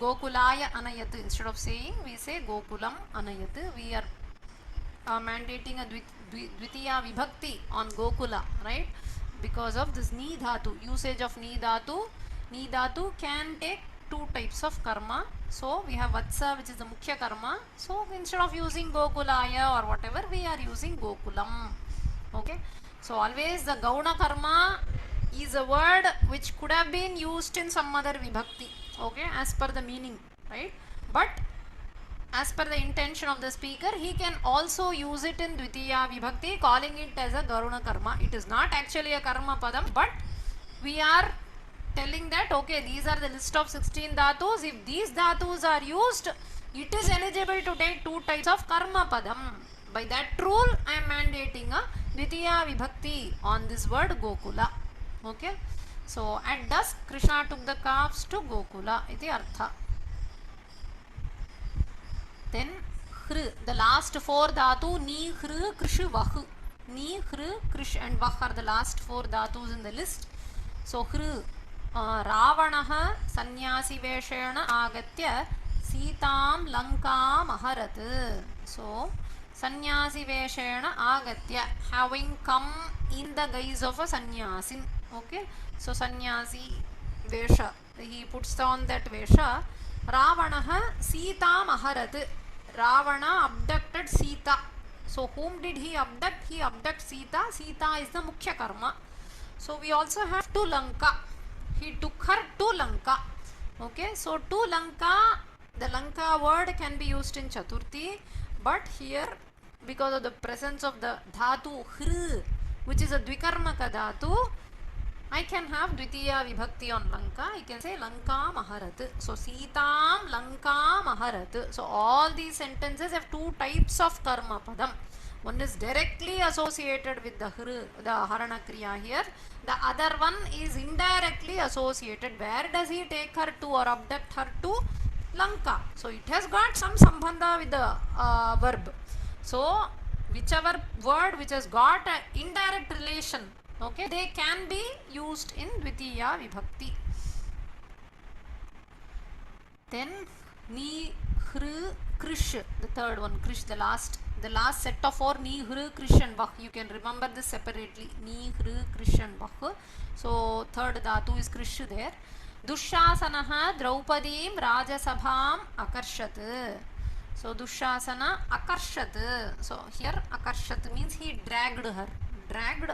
Gokulaya anayat. Instead of saying, we say Gokulam anayat. We are mandating a dvitiya vibhakti on Gokula, right? Because of this ni dhatu, usage of ni dhatu. Ni dhatu can take two types of karma. So we have vatsa, which is the mukhya karma. So instead of using Gokulaya or whatever, we are using Gokulam. Okay, so always the gauna karma is a word which could have been used in some other vibhakti, okay, as per the meaning, right? But as per the intention of the speaker, he can also use it in dvitiya vibhakti, calling it as a gauna karma. It is not actually a karma padam, but we are telling that, okay, these are the list of 16 dhatus. If these dhatus are used, it is eligible to take two types of karma padam. By that rule, I am mandating a dvitiya vibhakti on this word Gokula. Okay, so at dusk, Krishna took the calves to Gokula. Iti artha. Then hr, the last four dhatu, ni, hr, krish, vah. Ni, hr, krish and vah are the last four dhatus in the list. So hr, Ravanaha sannyasi veshena agatya Sitam Lankam aharat. So sannyasi veshena agatya, having come in the guise of a sannyasin. Okay, so sannyasi vesha, he puts on that vesha. Ravanaha Sitam aharat. Ravana abducted Sita. So whom did he abduct? He abducted Sita. Sita is the mukhya karma. So we also have to Lanka. He took her to Lanka. Okay, so to Lanka, the Lanka word can be used in Chaturthi, but here, because of the presence of the dhatu hr, which is a Dvikarmaka dhatu, I can have dvitiya vibhakti on Lanka. I can say Lanka maharat. So Sitam Lanka maharat. So all these sentences have two types of karma padam. One is directly associated with the harana kriya here. The other one is indirectly associated. Where does he take her to or abduct her to? Lanka. So it has got some sambandha with the verb. So whichever word which has got an indirect relation, okay, they can be used in dvitiya vibhakti. Then ni, hr, krish, the third one, krish, the last set of four, ni, hr, krish and vah. You can remember this separately. Ni, hr, krish and vah. So third dhatu is krish there. Dushasanaha Draupadim Rajasabham Akarshat. So Dushasana Akarshat. So here Akarshat means he dragged her. Dragged.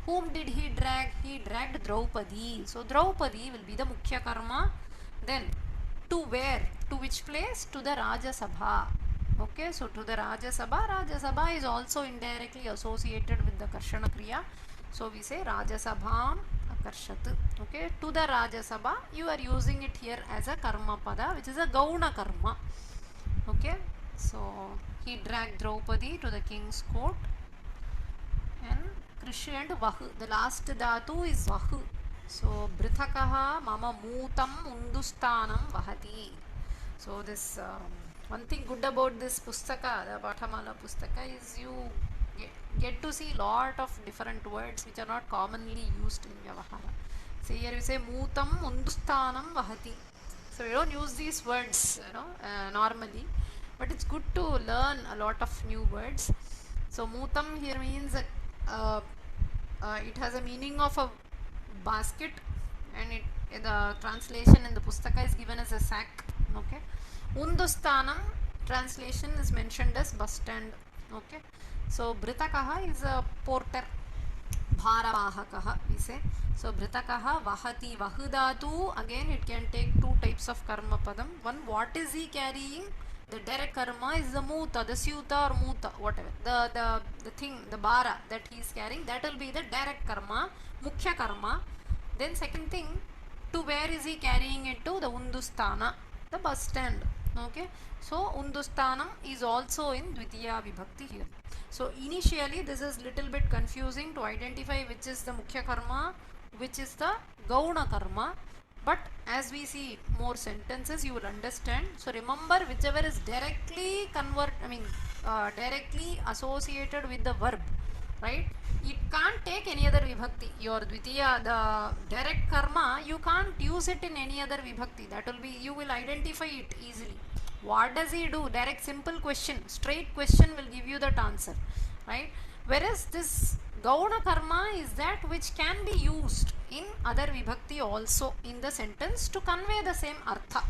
Whom did he drag? He dragged Draupadi. So Draupadi will be the mukhya karma. Then to where? To which place? To the Rajasabha. Okay, so to the Rajya Sabha is also indirectly associated with the Karshana Kriya. So we say Rajya Sabham Akarshat. Okay, to the Rajya Sabha, you are using it here as a Karma Pada, which is a Gauna Karma. Okay, so he dragged Draupadi to the king's court, and Krishi and Vahu. The last dhatu is Vahu. So Brithakaha Mama Mootam Undustanam Vahati. So this one thing good about this Pustaka, the Pathamala Pustaka, is you get to see lot of different words which are not commonly used in Vyavahara. So here you say Mootam Undustanam Vahati. So we don't use these words, normally, but it's good to learn a lot of new words. So Mootam here means it has a meaning of a basket, and the translation in the Pustaka is given as a sack. Okay, Undustanam translation is mentioned as bus stand. Okay, so Britakaha is a porter, Bharavahakaha we say. So Britakaha Vahati Vahudatu, again it can take two types of karma padam. One, what is he carrying? The direct karma is the muta, the syuta or muta, whatever. The thing, the bara that he is carrying, that will be the direct karma, mukhya karma. Then second thing, to where is he carrying it to? The Undustana, the bus stand. Okay, so Undustanam is also in Dvitiya Vibhakti here. So initially this is little bit confusing to identify which is the mukhya karma, which is the gauna karma. But as we see more sentences, you will understand. So remember, whichever is directly directly associated with the verb, right? It can't take any other vibhakti. Your dvitiya, the direct karma, you can't use it in any other vibhakti. That will be, you will identify it easily. What does he do? Direct simple question, straight question will give you that answer, right? Whereas this gauna karma is that which can be used in other vibhakti also in the sentence to convey the same artha,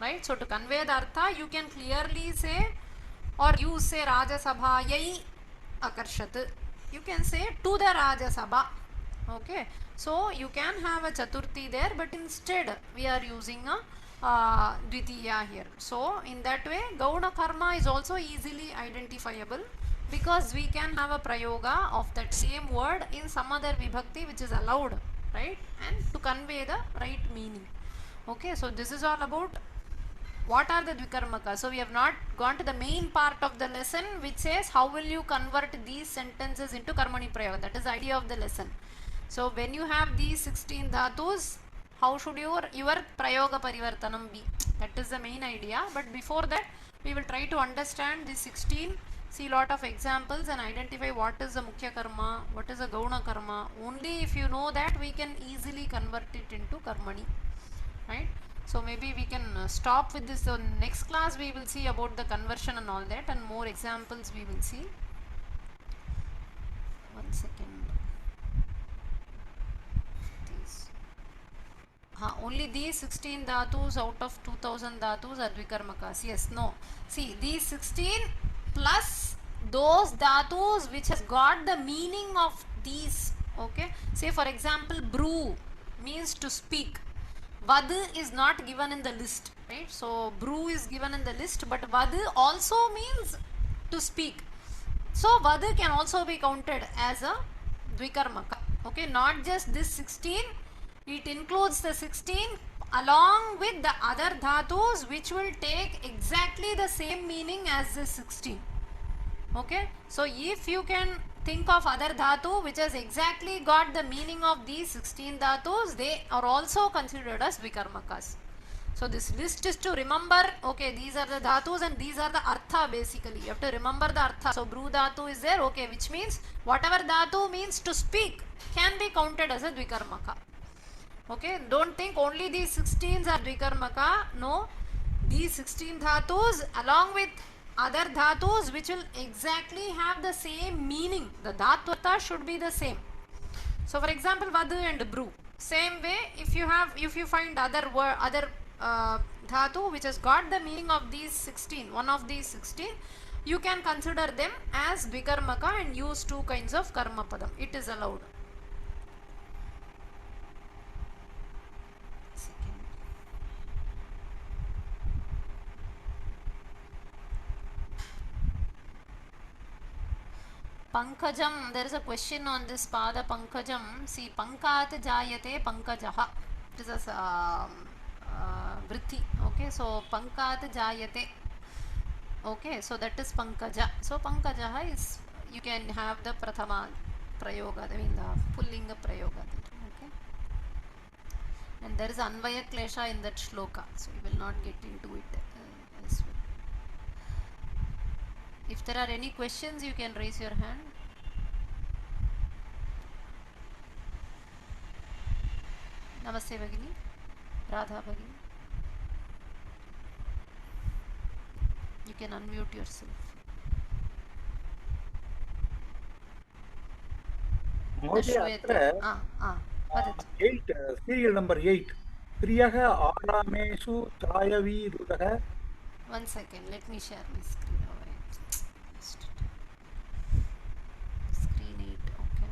right? So to convey the artha, you can clearly say, or you say Raja Sabha Yai Akarshat. You can say to the Raja Sabha. Okay, so you can have a Chaturthi there, but instead we are using a Dvitiya here. So in that way, Gauna Karma is also easily identifiable, because we can have a prayoga of that same word in some other vibhakti which is allowed, right, and to convey the right meaning. Okay, so this is all about what are the Dvikarmaka. So we have not gone to the main part of the lesson, which says how will you convert these sentences into Karmani prayoga. That is the idea of the lesson. So when you have these 16 dhatus, how should your prayoga parivartanam be? That is the main idea. But before that, we will try to understand these 16, see lot of examples and identify what is the mukhya karma, what is the gauna karma. Only if you know that, we can easily convert it into Karmani, right? So maybe we can stop with this. So next class we will see about the conversion and all that, and more examples we will see. One second. Only these 16 dhatus out of 2000 dhatus are Dvikarmakas. Yes, no. See, these 16 plus those dhatus which has got the meaning of these. Okay. Say for example, brew means to speak. Vad is not given in the list, right? So brew is given in the list, but vad also means to speak. So vad can also be counted as a Dvikarmaka. Okay, not just this 16. It includes the 16 along with the other dhatus which will take exactly the same meaning as the 16. Okay, so if you can think of other dhatu which has exactly got the meaning of these 16 dhatus, they are also considered as Dvikarmakas. So this list is to remember, okay, these are the dhatus and these are the artha basically. You have to remember the artha. So brew dhatu is there, okay, which means whatever dhatu means to speak can be counted as a Dvikarmaka. Okay, don't think only these 16s are Dvikarmaka. No, these 16 dhatus along with other dhatus which will exactly have the same meaning. The dhatvata should be the same. So for example, vad and brew. Same way, if you find other dhatu which has got the meaning of these 16, one of these 16, you can consider them as Dvikarmaka and use two kinds of karma padam. It is allowed. Pankajam, there is a question on this pada Pankajam. See, Pankat Jayate Pankajaha. It is a vritti. Okay, so Pankat Jayate. Okay, so that is Pankaja. So Pankajaha is, you can have the Prathama prayoga, I mean the Pullinga prayoga there. Okay. And there is Anvaya Klesha in that shloka. So you will not get into it as well. If there are any questions, you can raise your hand. Namaste Bhagini. Radha Bhagini. You can unmute yourself. Mहोदय, अत्र वदतु. 8 serial number 8 प्रियः आरामेषु चायवीरुदः. One second, let me share my screen. Screen 8, okay.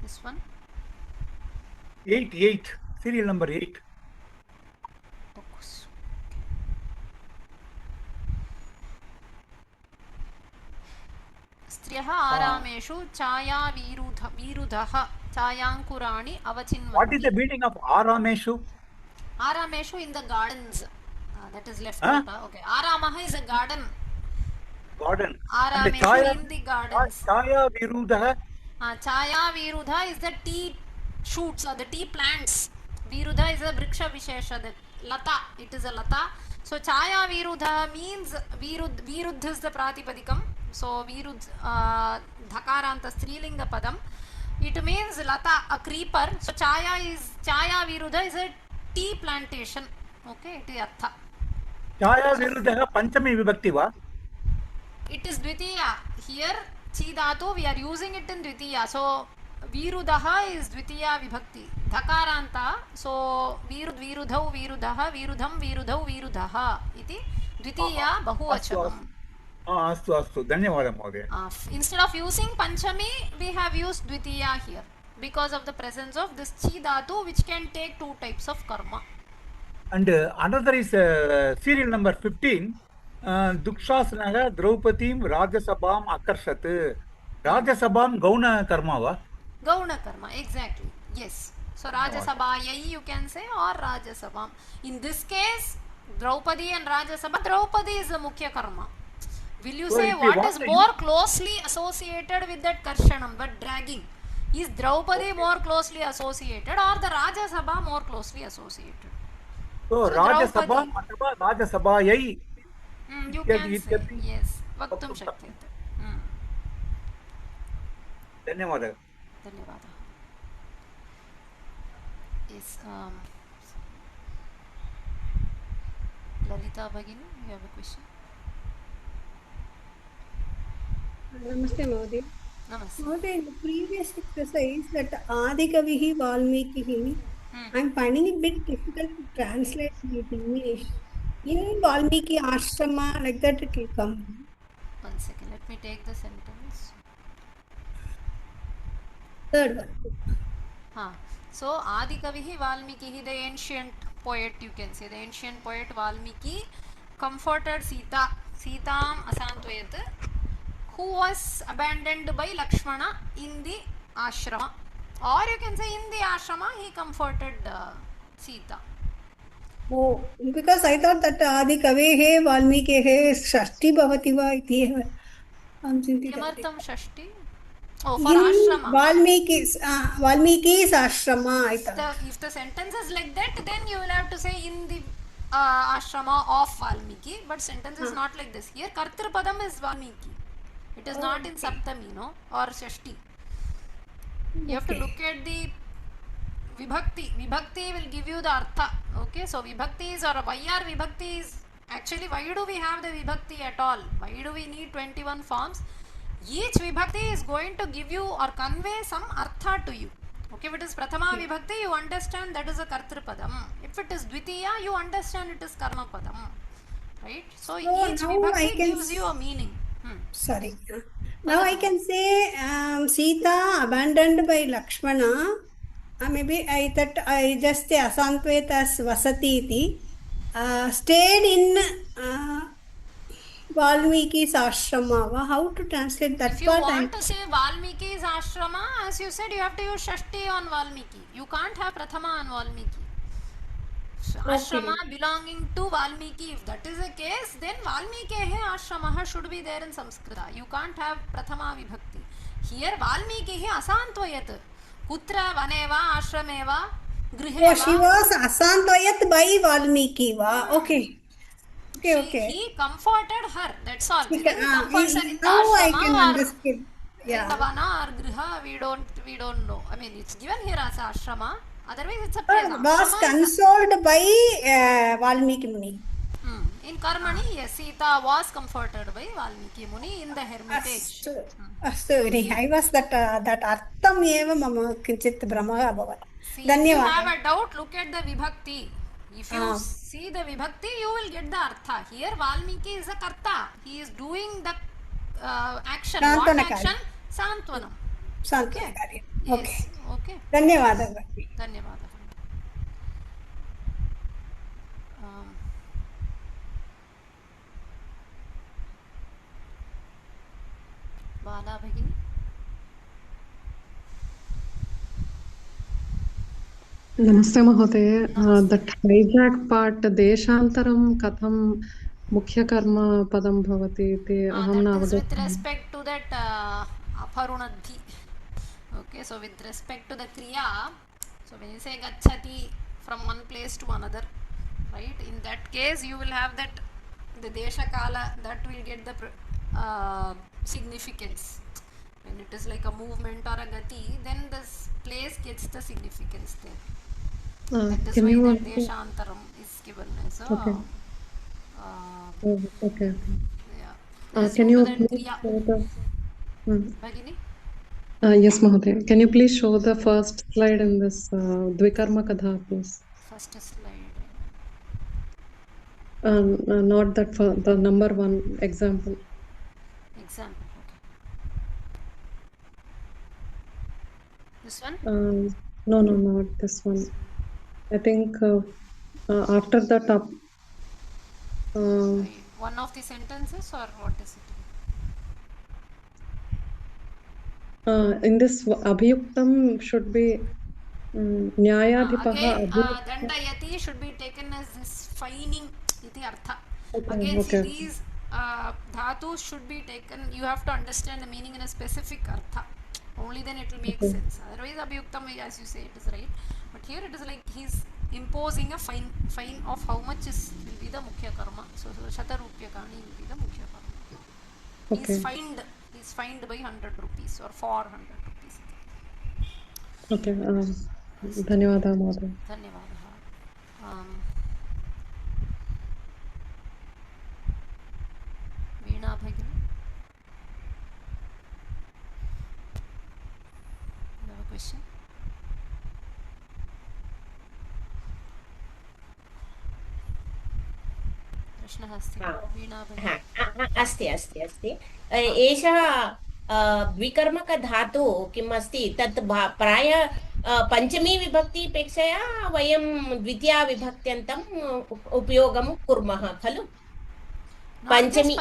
This one? 8, serial number 8. Focus. स्त्रियः आरामेषु छायावीरुधः छायांकुराणि अवचिन्वन्ति. What is the meaning of आरामेषु? Arameshu in the gardens. That is left out. Okay. Aramaha is a garden. Garden. Arameshu in the gardens. Chaya Virudha. Chaya Virudha is the tea shoots or the tea plants. Virudha is a vriksha vishesha. The lata. It is a lata. So Chaya Virudha means Virudh is the pratipadikam. So Virudh dhakaranta strilinga padam. It means lata, a creeper. So Chaya Virudha is a tea plantation. Okay, it is artha. Chaya Virudha Panchami Vibhakti va? It is Dvitiya. Here, Chi Dhatu, we are using it in Dvitiya. So, Virudaha is Dvitiya Vibhakti. Dhakaranta. So, Virudhau Virudaha, Virudham Virudhau Virudaha. Iti Dvitiya Bahuvachanam. Astu. Dhanyavada Mहोदय. Instead of using Panchami, we have used Dvitiya here. Because of the presence of this Chi Dhatu, which can take two types of karma. And another is serial number 15. Dukshasanaha Draupadim Rajasabham Akarshat. Rajasabham Gauna Karma va? Gauna Karma, exactly. Yes. So Rajasabhayai you can say, or Rajasabham. In this case, Draupadi and Rajasabha, Draupadi is the Mukhya Karma. Will you say what is more closely associated with that Karshanam, but dragging? Is Draupadi more closely associated or the Rajasabha more closely associated? So Rajasabha athava Rajasabhayai. You can say, yes. Vaktum shakyate. Dhanyavada. Dhanyavada. Yes. Lalita Bhagini, you have a question? Namaste, Modi. Namaste. Modi, in the previous exercise, that Adikavihi Valmikihi, I'm finding it a bit difficult to translate it in English. In Valmiki Ashrama, like that it will come. One second, let me take the sentence. Third one. So, Adikavihi Valmikihi, the ancient poet, you can say, the ancient poet Valmiki comforted Sitam Asantwayat, who was abandoned by Lakshmana in the ashrama, or you can say in the ashrama he comforted Sita. Oh, because I thought that Adikavehe Valmikehe Shashti Bhavati va iti hai. Kimartam Shashti? Oh, for ashrama. Valmiki's ashrama, I thought. If the sentence is like that, then you will have to say in the ashrama of Valmiki, but sentence is not like this. Here Kartrupadam is Valmiki. It is not in Saptami, no, or Shashti. You have to look at the Vibhakti. Vibhakti will give you the Artha. Okay, so Vibhakti is, or why are Vibhaktis? Actually, why do we have the Vibhakti at all? Why do we need 21 forms? Each Vibhakti is going to give you or convey some Artha to you. Okay, if it is Prathama Vibhakti, you understand that is a Kartrupadam. If it is Dvitiya, you understand it is Karma Padam. Right? So each Vibhakti gives you a meaning. Now I can say Sita abandoned by Lakshmana maybe I thought I just say Asantvet as Vasati iti. Stayed in Valmiki's ashrama. How to translate that If you part? want to say Valmiki's ashrama, as you said, you have to use Shashti on Valmiki. You can't have Prathama on Valmiki. Ashrama belonging to Valmiki. If that is the case, then Valmikehe ashrama should be there in Sanskrit. You can't have Prathama Vibhakti. Here Valmikihe asantvayat. Kutra vaneva ashrameva griheva. Oh, she was Asantvayat by Valmiki. Okay. He comforted her. That's all. Whether he Now comforts her in the I can ashrama or understand. in the vana or griha, we don't know. I mean, it's given here as ashrama. Otherwise, it's a place. Was consoled by Valmiki Muni. In Karmani, yes, Sita was comforted by Valmiki Muni in the hermitage. I was that artham eva mama kinchit brahma abhavat. See, if you have a doubt, look at the vibhakti. If you see the vibhakti, you will get the artha. Here, Valmiki is a karta. He is doing the action. What action? Santvanam. Santvanam. Okay. Okay. Dhanyavada. Dhanyavada. Bala Bhagini. Namaste Mahoday. That hijack part, Deshantaram Katham Mukhya Karma Padam Bhavati iti aham That is navadut. with respect to that aparunadhi. Okay, so with respect to the kriya, so when you say gachati from one place to another, right, in that case you will have that the desha kala, that will get the significance. When it is like a movement or a gati, then this place gets the significance there. That is why the deshantaram is given as a Okay. Yeah. Can you please show the Bhagini? Yes, Mahoday. Can you please show the first slide in this Dvikarmaka dhatus? First slide. Not that for the number one example. Example, okay. This one? No, not this one. I think after the top. One of the sentences or what is it? In this abhiyuktam should be nyayadhipaha. Again, dandayati should be taken as this fining iti artha. Again, Okay. see, these dhatus should be taken, you have to understand the meaning in a specific artha. Only then it will make sense. Otherwise, abhiyuktam, as you say, it is right. But here it is like he's imposing a fine of how much will be the mukhya karma. So shatarupyakani will be the mukhya karma. Okay. He's fined by 100 rupees or 400 rupees. Okay. Dhanyavada Mahoday. Dhanyavada. Veena Bhagini. You have a question? प्रश्नः अस्ति वीणा भगिनी अस्ति एषः द्विकर्मकधातुः किम् अस्ति तत् प्राय पञ्चमी विभक्तिपेक्षया वयं द्वितीया विभक्त्यन्तम् उपयोगं कुर्मः खलु पंचमी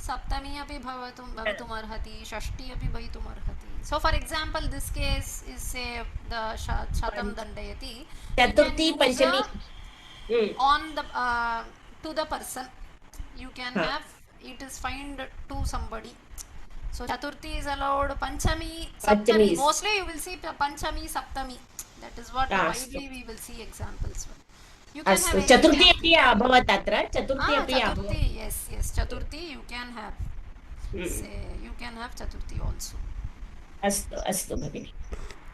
सप्तमी अपि भवितुम् अर्हति षष्ठी अपि भवितुम् अर्हति so for example this case is say the shatam dandayati Chaturthi Panchami on the to the person you can have it is fined to somebody. So chaturthi is allowed, panchami, saptami. Mostly you will see panchami, saptami. That is what widely we will see examples. You can have chaturthi api abhavat atra chaturthi api abhavat. Yes, chaturthi you can have. Say you can have chaturthi also. Astu bhagini.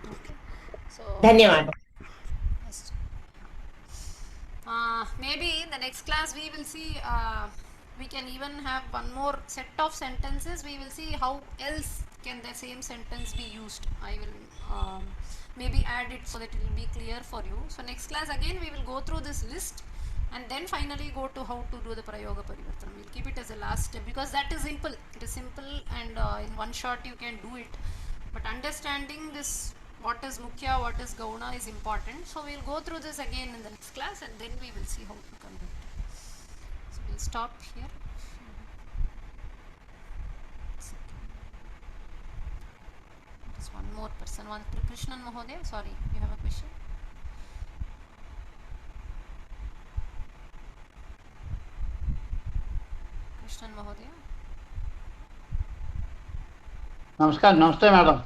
Okay. So dhanyawad. Maybe in the next class we will see we can even have one more set of sentences. We will see how else can the same sentence be used. I will maybe add it so that it will be clear for you. So next class again we will go through this list and then finally go to how to do the prayoga parivartanam. We'll keep it as a last step because that is simple. It is simple and in one shot you can do it. But understanding this what is mukhya, what is gauna is important. So we'll go through this again in the next class, and then we will see how to convert it. So we'll stop here. There's one more person, one Krishnan Mahodaya. Sorry, you have a question? Krishnan Mahodaya. Namaskar, namaste, madam.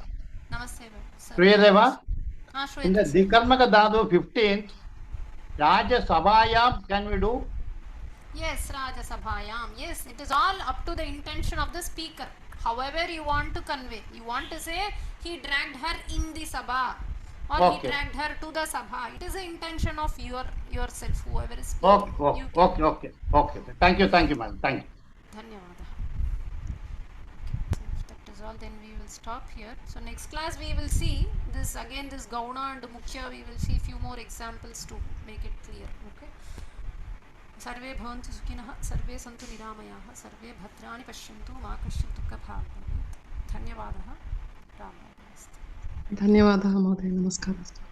Namaste, sir. Priyadeva, in the Shweta, sir. Dvikarmaka dhatu 15th, Raja Sabhayam, can we do? Yes, Raja Sabhayam. Yes, it is all up to the intention of the speaker. However you want to convey. You want to say, he dragged her in the sabha, or Okay. he dragged her to the sabha. It is the intention of yourself, whoever is speaking. Okay. Thank you, madam. Thank you. Dhanyavada. So if that is all, then we will stop here. So next class we will see this again, this gauna and mukhya. We will see a few more examples to make it clear. Okay. सर्वे भवन्तु सुखिनः, सर्वे सन्तु निरामयाः, सर्वे भद्राणि पश्यन्तु, मा कश्चित् दुःखभाग् भवेत्. धन्यवादः. राम राम। धन्यवादः महोदय, नमस्कारः।